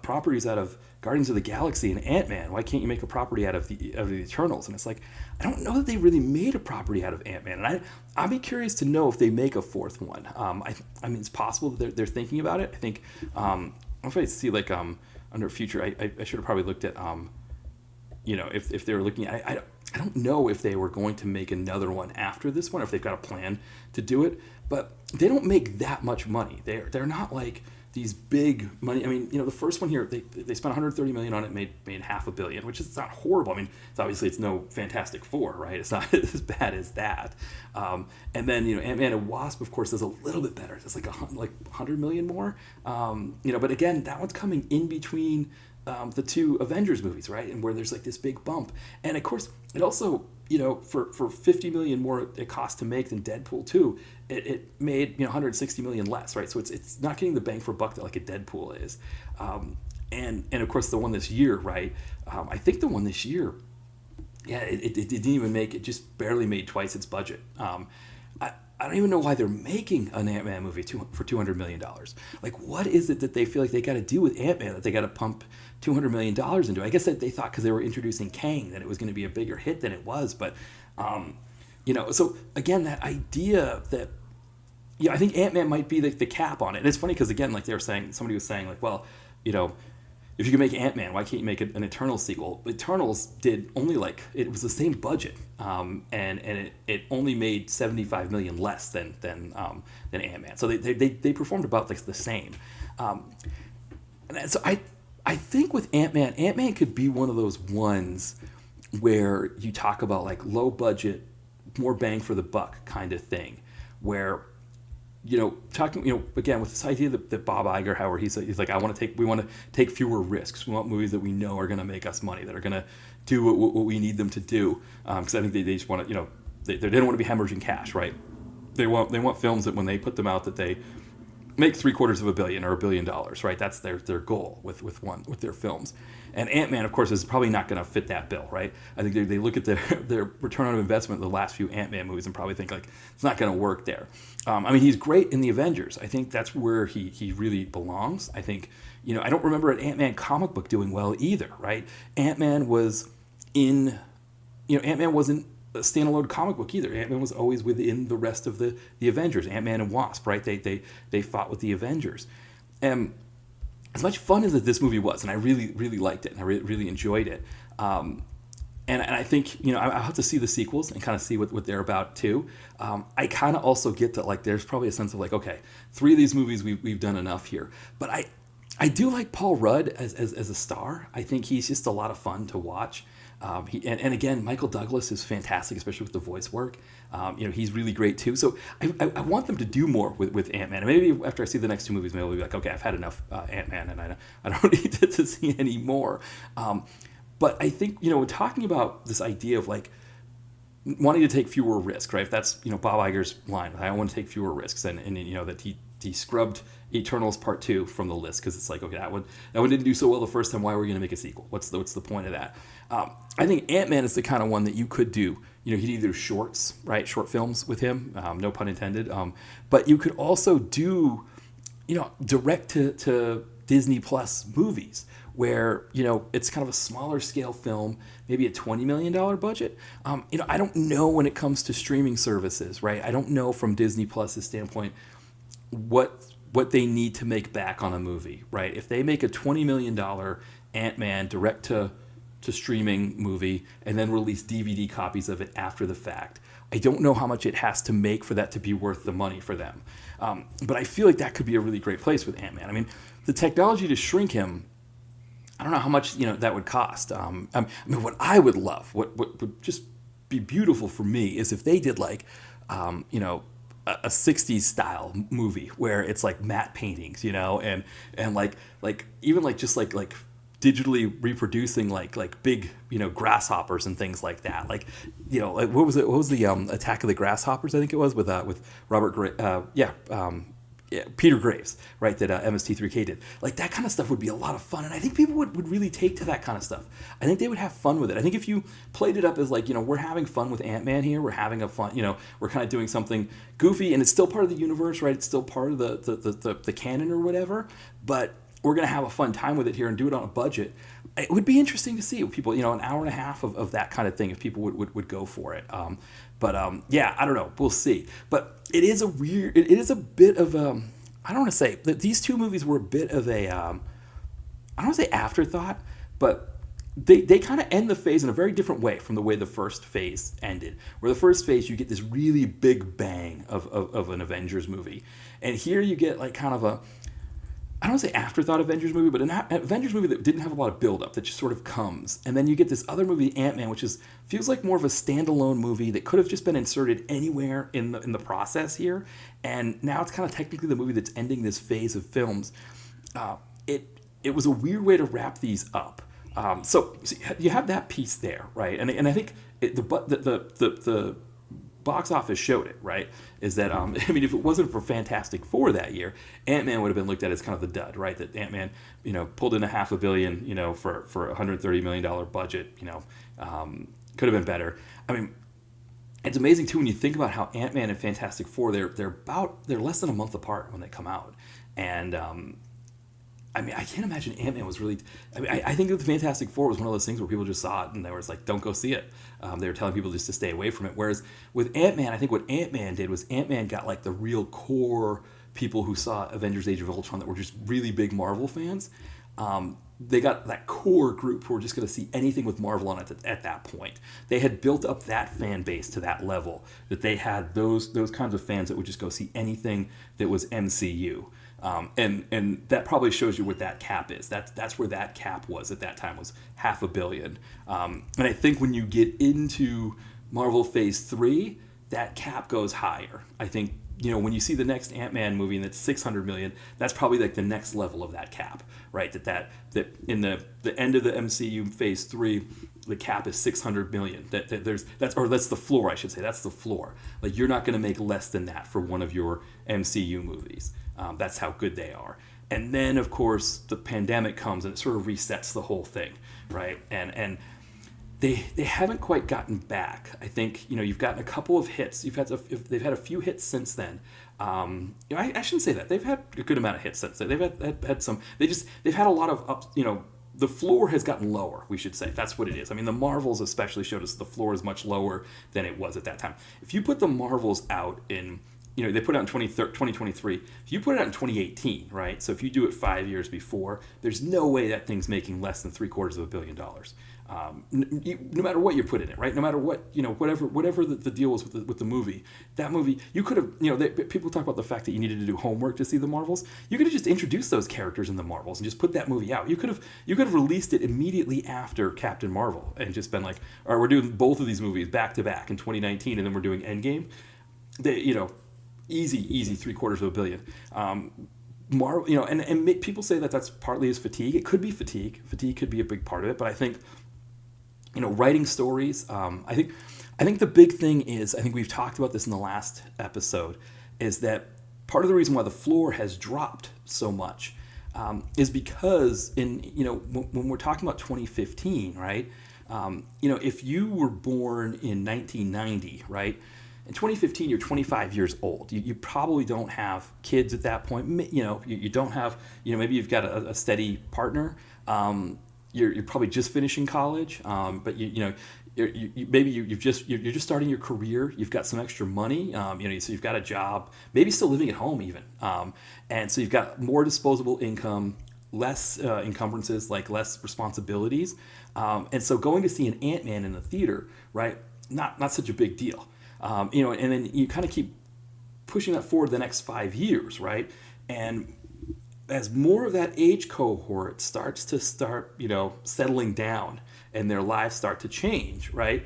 properties out of Guardians of the Galaxy and Ant-Man, why can't you make a property out of the Eternals? And it's like, I don't know that they really made a property out of Ant-Man, and I'd be curious to know if they make a fourth one. I mean, it's possible that they're thinking about it. I think if I see like under future, I should have probably looked at if they were looking at. I don't know if they were going to make another one after this one, or if they've got a plan to do it. But they don't make that much money. They're not like these big money. I mean, the first one here, they spent $130 million on it, made $500 million, which is not horrible. I mean, it's no Fantastic Four, right? It's not as bad as that. And then Ant-Man and Wasp, of course, is a little bit better. It's like $100 million more. But again, that one's coming in between the two Avengers movies, right? And where there's like this big bump. And of course, it also, for $50 million more it cost to make than Deadpool 2, it made, $160 million less, right? So it's not getting the bang for buck that like a Deadpool is. And of course the one this year, right? I think the one this year, it didn't even make, it just barely made twice its budget. I don't even know why they're making an Ant-Man movie for $200 million. Like, what is it that they feel like they got to do with Ant-Man that they got to pump $200 million into? I guess that they thought because they were introducing Kang that it was going to be a bigger hit than it was. But, so again, that idea that, I think Ant-Man might be the cap on it. And it's funny because, again, like they were saying, somebody was saying like, well, if you can make Ant-Man, why can't you make an Eternals sequel? Eternals did only it was the same budget, and it only made $75 million less than Ant-Man. So they performed about the same. And so I think with Ant-Man could be one of those ones where you talk about like low budget, more bang for the buck kind of thing, where talking, again, with this idea that Bob Iger, however, he's like, we want to take fewer risks. We want movies that we know are going to make us money, that are going to do what we need them to do. Because I think they just want to, they don't want to be hemorrhaging cash, right? They want films that when they put them out that they make $750 million or $1 billion, right? That's their goal with their films. And Ant-Man, of course, is probably not going to fit that bill, right? I think they look at their return on investment in the last few Ant-Man movies and probably think like it's not going to work there. I mean, he's great in the Avengers. I think that's where he really belongs. I think, I don't remember an Ant-Man comic book doing well either, right? Ant-Man wasn't a standalone comic book either. Ant-Man was always within the rest of the Avengers. Ant-Man and Wasp, right? They fought with the Avengers. And as much fun as this movie was, and I really, really liked it, and I really enjoyed it. And I think, I'll have to see the sequels and kind of see what they're about too. I kind of also get that, like, there's probably a sense of like, okay, 3 of these movies we've done enough here. But I do like Paul Rudd as a star. I think he's just a lot of fun to watch. And again, Michael Douglas is fantastic, especially with the voice work. He's really great too. So I want them to do more with Ant-Man. And maybe after I see the next 2 movies, maybe I'll be like, okay, I've had enough Ant-Man, and I don't need to see any more. But I think, when talking about this idea of like wanting to take fewer risks, right? If that's, Bob Iger's line, I want to take fewer risks, and that he scrubbed Eternals Part 2 from the list because it's like, okay, that one didn't do so well the first time. Why are we going to make a sequel? What's the point of that? I think Ant-Man is the kind of one that you could do. He'd either shorts, right? Short films with him, no pun intended. But you could also do, direct to Disney Plus movies where, it's kind of a smaller scale film, maybe a $20 million budget. I don't know when it comes to streaming services, right? I don't know from Disney Plus's standpoint what they need to make back on a movie, right? If they make a $20 million Ant-Man direct to streaming movie and then release DVD copies of it after the fact, I don't know how much it has to make for that to be worth the money for them. But I feel like that could be a really great place with Ant-Man. I mean, the technology to shrink him, I don't know how much that would cost. What I would love, what would just be beautiful for me, is if they did like, a 60s style movie where it's like matte paintings, and like even like just like digitally reproducing like big grasshoppers and things like that. Like like what was the Attack of the Grasshoppers, I think it was, with Robert Peter Graves, right, that MST3K did. Like, that kind of stuff would be a lot of fun, and I think people would really take to that kind of stuff. I think they would have fun with it. I think if you played it up as like, we're having fun with Ant-Man here, we're having a fun, we're kind of doing something goofy, and it's still part of the universe, right? It's still part of the canon or whatever, but we're going to have a fun time with it here and do it on a budget. It would be interesting to see people, an hour and a half of that kind of thing, if people would go for it. Yeah, I don't know. We'll see. But it is a bit of a, I don't want to say that these 2 movies were a bit of a, I don't want to say afterthought, but they kind of end the phase in a very different way from the way the first phase ended. Where the first phase, you get this really big bang of an Avengers movie. And here you get like kind of a, I don't want to say afterthought Avengers movie, but an Avengers movie that didn't have a lot of build-up, that just sort of comes. And then you get this other movie, Ant-Man, which feels like more of a standalone movie that could have just been inserted anywhere in the process here. And now it's kind of technically the movie that's ending this phase of films. It was a weird way to wrap these up. So you have that piece there, right? And I think the box office showed it, right? Is that, if it wasn't for Fantastic Four that year, Ant-Man would have been looked at as kind of the dud, right? That Ant-Man, pulled in $500 million, for a $130 million budget, could have been better. It's amazing too when you think about how Ant-Man and Fantastic Four, they're less than a month apart when they come out. And, I can't imagine Ant-Man was really... I think that the Fantastic Four was one of those things where people just saw it and they were like, don't go see it. They were telling people just to stay away from it. Whereas with Ant-Man, I think what Ant-Man did was Ant-Man got like the real core people who saw Avengers Age of Ultron that were just really big Marvel fans. They got that core group who were just going to see anything with Marvel on it at that point. They had built up that fan base to that level, that they had those kinds of fans that would just go see anything that was MCU. And that probably shows you what that cap is. That's where that cap was at that time, was $500 million. And I think when you get into Marvel Phase 3, that cap goes higher. I think, when you see the next Ant-Man movie and it's $600 million, that's probably like the next level of that cap, right? That in the end of the MCU Phase 3, the cap is $600 million. That's the floor, I should say. That's the floor. Like, you're not going to make less than that for one of your MCU movies. That's how good they are. And then, of course, the pandemic comes and it sort of resets the whole thing, right? And they haven't quite gotten back. I think, you've gotten a couple of hits. They've had a few hits since then. I shouldn't say that. They've had a good amount of hits since then. They've had some. They've had a lot of ups. The floor has gotten lower, we should say. That's what it is. The Marvels especially showed us the floor is much lower than it was at that time. If you put the Marvels out in they put it out in 2023. If you put it out in 2018, right? So if you do it 5 years before, there's no way that thing's making less than $750 million. No matter what you put in it, right? No matter what, whatever the deal was with the movie, that movie, you could have, people talk about the fact that you needed to do homework to see the Marvels. You could have just introduced those characters in the Marvels and just put that movie out. You could have released it immediately after Captain Marvel and just been like, all right, we're doing both of these movies back to back in 2019, and then we're doing Endgame. Easy $750 million. Marvel, and people say that that's partly is fatigue. It could be fatigue. Fatigue could be a big part of it, but I think, writing stories. I think the big thing is, I think we've talked about this in the last episode, is that part of the reason why the floor has dropped so much is because when we're talking about 2015, right? If you were born in 1990, right? In 2015, you're 25 years old. You probably don't have kids at that point. You don't have, maybe you've got a steady partner. You're probably just finishing college, but maybe you're just starting your career. You've got some extra money. So you've got a job, maybe still living at home even, and so you've got more disposable income, less encumbrances, like less responsibilities, and so going to see an Ant-Man in the theater, right? Not such a big deal. And then you kind of keep pushing that forward the next 5 years, right? And as more of that age cohort starts settling down and their lives start to change, right?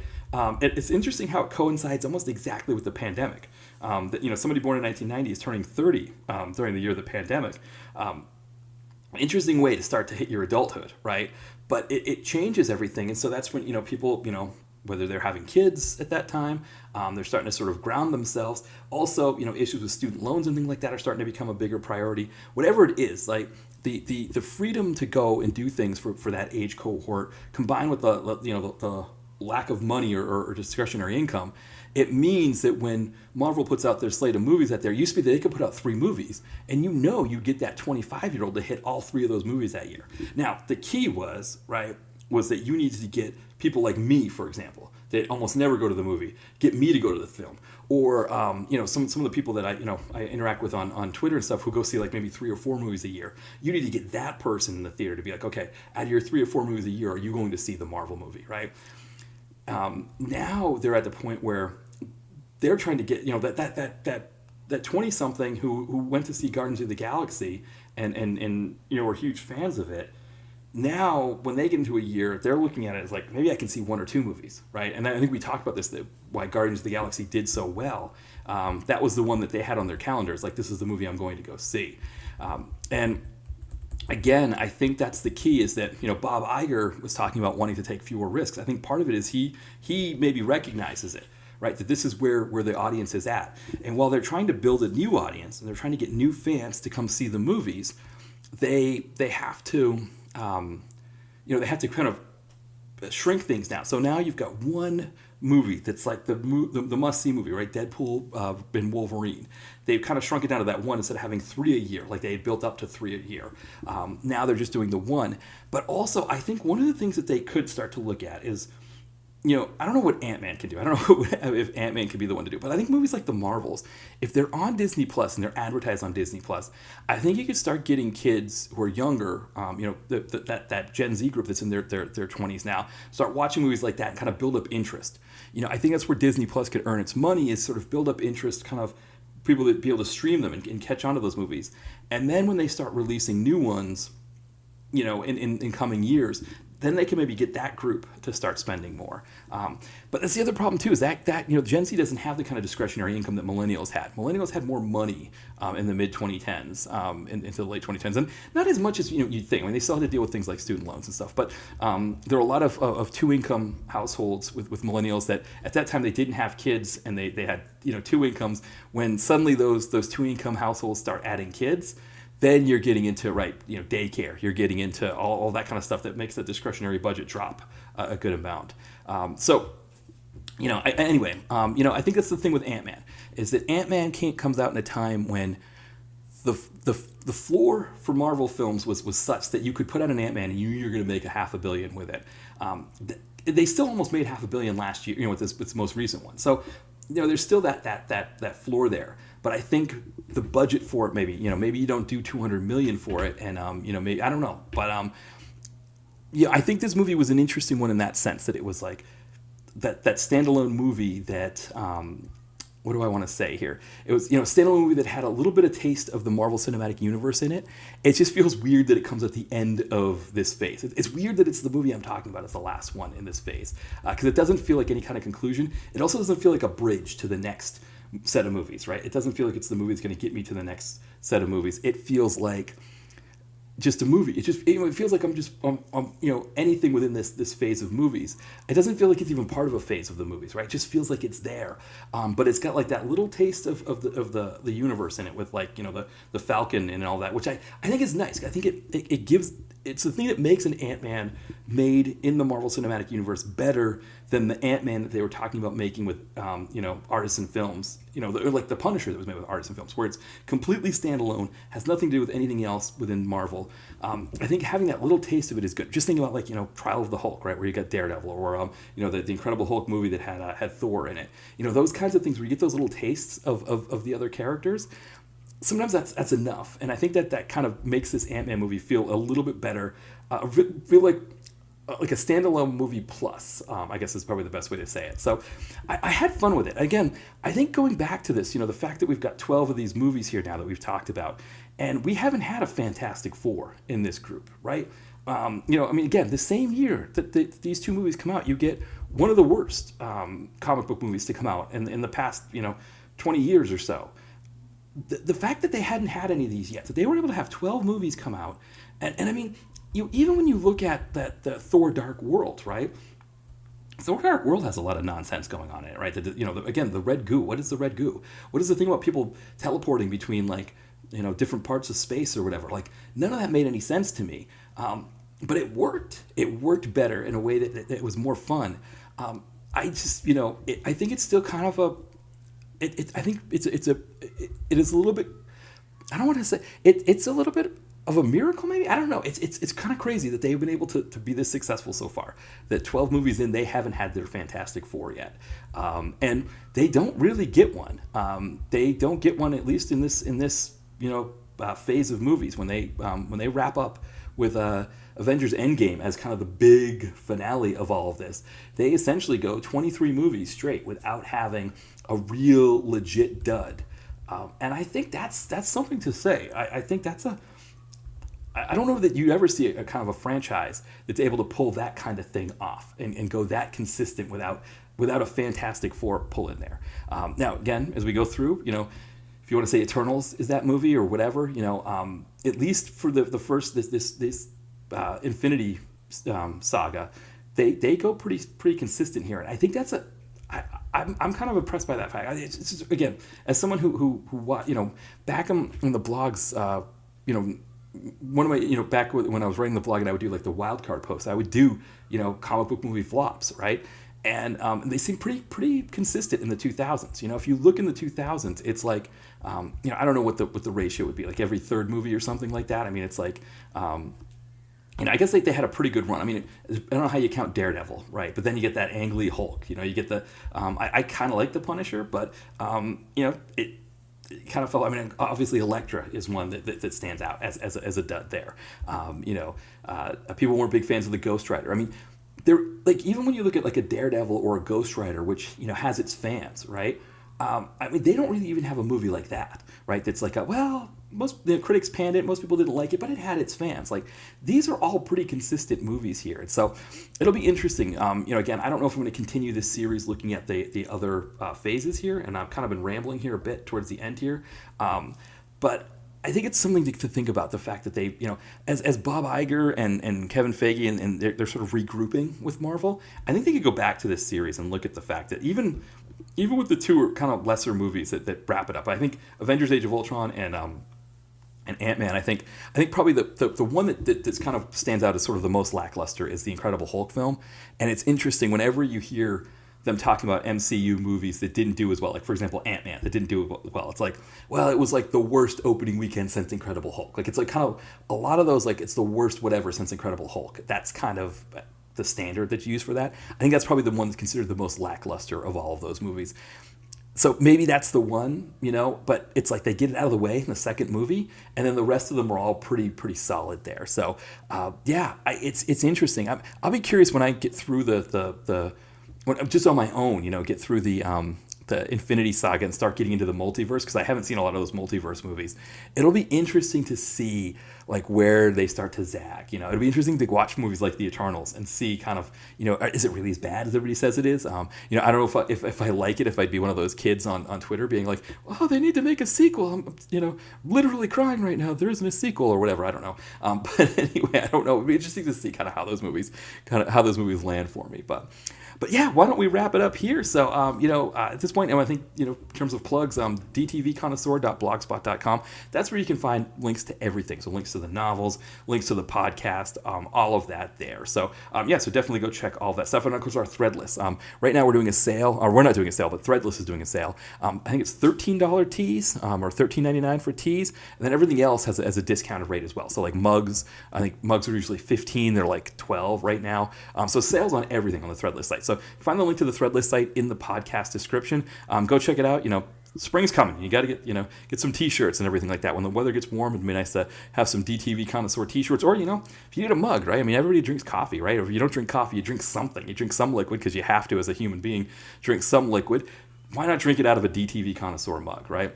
It's interesting how it coincides almost exactly with the pandemic. Somebody born in 1990 is turning 30 during the year of the pandemic. Interesting way to start to hit your adulthood, right? But it changes everything, and so that's when people whether they're having kids at that time, they're starting to sort of ground themselves. Also, issues with student loans and things like that are starting to become a bigger priority. Whatever it is, like the freedom to go and do things for that age cohort, combined with the lack of money or discretionary income, it means that when Marvel puts out their slate of movies that there used to be that they could put out 3 movies, and you get that 25-year-old to hit all 3 of those movies that year. Now, the key was that you needed to get people like me, for example, that almost never go to the movie, get me to go to the film. Or, some of the people that I interact with on Twitter and stuff who go see like maybe 3 or 4 movies a year. You need to get that person in the theater to be like, okay, out of your 3 or 4 movies a year, are you going to see the Marvel movie, right? Now they're at the point where they're trying to get, that 20-something who went to see Guardians of the Galaxy and were huge fans of it. Now, when they get into a year, they're looking at it as like, maybe I can see 1 or 2 movies, right? And I think we talked about this, why Guardians of the Galaxy did so well. That was the one that they had on their calendars, like, this is the movie I'm going to go see. And again, I think that's the key, is that, Bob Iger was talking about wanting to take fewer risks. I think part of it is he maybe recognizes it, right? That this is where the audience is at. And while they're trying to build a new audience and they're trying to get new fans to come see the movies, they have to... they have to kind of shrink things down. So now you've got one movie that's like the must-see movie, right? Deadpool and Wolverine. They've kind of shrunk it down to that one instead of having 3 a year, like they had built up to 3 a year. Now they're just doing the one. But also, I think one of the things that they could start to look at is, I don't know what Ant-Man can do. I don't know if Ant-Man can be the one to do it. But I think movies like the Marvels, if they're on Disney Plus and they're advertised on Disney Plus, I think you could start getting kids who are younger, that Gen Z group that's in their 20s now, start watching movies like that and kind of build up interest. I think that's where Disney Plus could earn its money, is sort of build up interest, kind of people that be able to stream them and catch on to those movies. And then when they start releasing new ones, in coming years, then they can maybe get that group to start spending more. But that's the other problem too, is that Gen Z doesn't have the kind of discretionary income that millennials had. Millennials had more money in the mid 2010s, into the late 2010s, and not as much as you'd think. I mean, they still had to deal with things like student loans and stuff. But there are a lot of 2-income households with millennials that at that time they didn't have kids, and they had 2 incomes. When suddenly those 2-income households start adding kids, then you're getting into, daycare. You're getting into all that kind of stuff that makes the discretionary budget drop a good amount. I think that's the thing with Ant-Man, is that Ant-Man comes out in a time when the floor for Marvel films was such that you could put out an Ant-Man and you're going to make $500 million with it. They still almost made $500 million last year, with this most recent one. So, there's still that floor there. But I think the budget for it, maybe you don't do 200 million for it, and maybe I don't know, but yeah, I think this movie was an interesting one in that sense, that it was like that standalone movie that what do I want to say here? It was, a standalone movie that had a little bit of taste of the Marvel Cinematic Universe in it. It just feels weird that it comes at the end of this phase. It's weird that it's the movie I'm talking about as the last one in this phase, because it doesn't feel like any kind of conclusion. It also doesn't feel like a bridge to the next set of movies, right? It doesn't feel like it's the movie that's going to get me to the next set of movies. It feels like just a movie. It feels like I'm anything within this phase of movies. It doesn't feel like it's even part of a phase of the movies, right? It just feels like it's there, but it's got like that little taste of the universe in it, with like the Falcon and all that, which I think is nice. I think it gives, it's the thing that makes an Ant-Man made in the Marvel Cinematic Universe better than the Ant-Man that they were talking about making with artisan films, like the Punisher that was made with artisan films, where it's completely standalone, has nothing to do with anything else within Marvel. I think having that little taste of it is good. Just think about like Trial of the Hulk, right, where you got Daredevil, or the Incredible Hulk movie that had Thor in it. Those kinds of things where you get those little tastes of the other characters. Sometimes that's enough, and I think that kind of makes this Ant-Man movie feel a little bit better, feel like a standalone movie plus, I guess is probably the best way to say it. So I had fun with it. Again, I think going back to this, the fact that we've got 12 of these movies here now that we've talked about, and we haven't had a Fantastic Four in this group, right? Again, the same year that these two movies come out, you get one of the worst comic book movies to come out in the past, 20 years or so. The fact that they hadn't had any of these yet, that they were able to have 12 movies come out, and I mean, even when you look at the Thor Dark World, right? Thor Dark World has a lot of nonsense going on in it, right? Again, the red goo. What is the red goo? What is the thing about people teleporting between like different parts of space or whatever? Like, none of that made any sense to me. But it worked. It worked better in a way that was more fun. I just I think it's still kind of a. I think it is a little bit. I don't want to say it's a little bit of a miracle, maybe. I don't know. It's kind of crazy that they've been able to be this successful so far. That 12 movies in, they haven't had their Fantastic Four yet, and they don't really get one. They don't get one, at least in this phase of movies, when they wrap up with Avengers Endgame as kind of the big finale of all of this. They essentially go 23 movies straight without having a real legit dud, and I think that's something to say. I think that's I don't know that you ever see a kind of a franchise that's able to pull that kind of thing off and go that consistent without a Fantastic Four pull in there. Now, again, as we go through, if you want to say Eternals is that movie or whatever, at least for the first this Infinity saga, they go pretty consistent here, and I think that's I'm kind of impressed by that fact. It's just, again, as someone who back in the blogs, one of my, back when I was writing the blog and I would do like the wild card posts, I would do, comic book movie flops, right? And they seem pretty consistent in the 2000s. If you look in the 2000s, it's like, I don't know what the ratio would be, like every third movie or something like that. I mean, it's like, I guess they had a pretty good run. I mean, I don't know how you count Daredevil, right? But then you get that Ang Lee Hulk. You get the, I kind of like the Punisher, but it kind of felt. I mean, obviously Elektra is one that stands out as a dud there. People weren't big fans of the Ghost Rider. I mean, they're like, even when you look at like a Daredevil or a Ghost Rider, which has its fans, right? I mean, they don't really even have a movie like that, right? That's like most critics panned it, most people didn't like it, but it had its fans. Like, these are all pretty consistent movies here, and so it'll be interesting. Again, I don't know if I'm going to continue this series looking at the other phases here, and I've kind of been rambling here a bit towards the end here, but I think it's something to think about, the fact that they, as Bob Iger and Kevin Feige and they're sort of regrouping with Marvel. I think they could go back to this series and look at the fact that even with the two kind of lesser movies that wrap it up. I think Avengers: Age of Ultron and Ant-Man, I think probably the one that's kind of stands out as sort of the most lackluster is the Incredible Hulk film. And it's interesting whenever you hear them talking about MCU movies that didn't do as well, like for example Ant-Man that didn't do well. It's like, well, it was like the worst opening weekend since Incredible Hulk. Like, it's like kind of a lot of those, like, it's the worst whatever since Incredible Hulk. That's kind of the standard that you use for that. I think that's probably the one that's considered the most lackluster of all of those movies. So maybe that's the one, but it's like they get it out of the way in the second movie, and then the rest of them are all pretty solid there. So it's interesting. I'll be curious when I get through when I'm just on my own, get through the Infinity Saga and start getting into the multiverse, because I haven't seen a lot of those multiverse movies. It'll be interesting to see like where they start to zag. It'll be interesting to watch movies like The Eternals and see kind of, is it really as bad as everybody says it is? I don't know if I like it, if I'd be one of those kids on Twitter being like, oh, they need to make a sequel. I'm, literally crying right now. There isn't a sequel or whatever. I don't know. But anyway, I don't know. It'd be interesting to see kind of how those movies land for me. But yeah, why don't we wrap it up here? So, at this point, I think, in terms of plugs, dtvconnoisseur.blogspot.com. That's where you can find links to everything. So links to the novels, links to the podcast, all of that there. So, so definitely go check all of that stuff. And of course, our Threadless. Right now we're doing a sale, or we're not doing a sale, but Threadless is doing a sale. I think it's $13 tees, or $13.99 for tees. And then everything else has a discounted rate as well. So like mugs, I think mugs are usually $15. They're like $12 right now. So sales on everything on the Threadless site. So find the link to the Threadless site in the podcast description. Go check it out. Spring's coming. You got to get some t-shirts and everything like that. When the weather gets warm, it'd be nice to have some DTV Connoisseur t-shirts. Or, if you need a mug, right? I mean, everybody drinks coffee, right? Or if you don't drink coffee, you drink something. You drink some liquid because you have to, as a human being, drink some liquid. Why not drink it out of a DTV Connoisseur mug, right?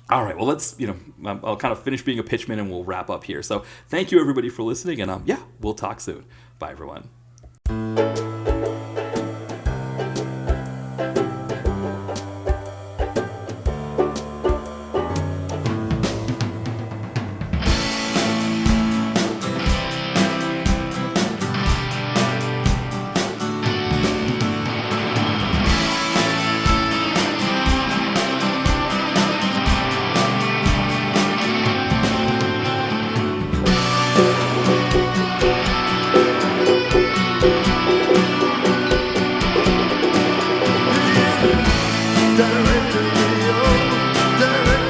All right, well, let's, I'll kind of finish being a pitchman and we'll wrap up here. So thank you, everybody, for listening. And we'll talk soon. Bye, everyone. Director Leo, director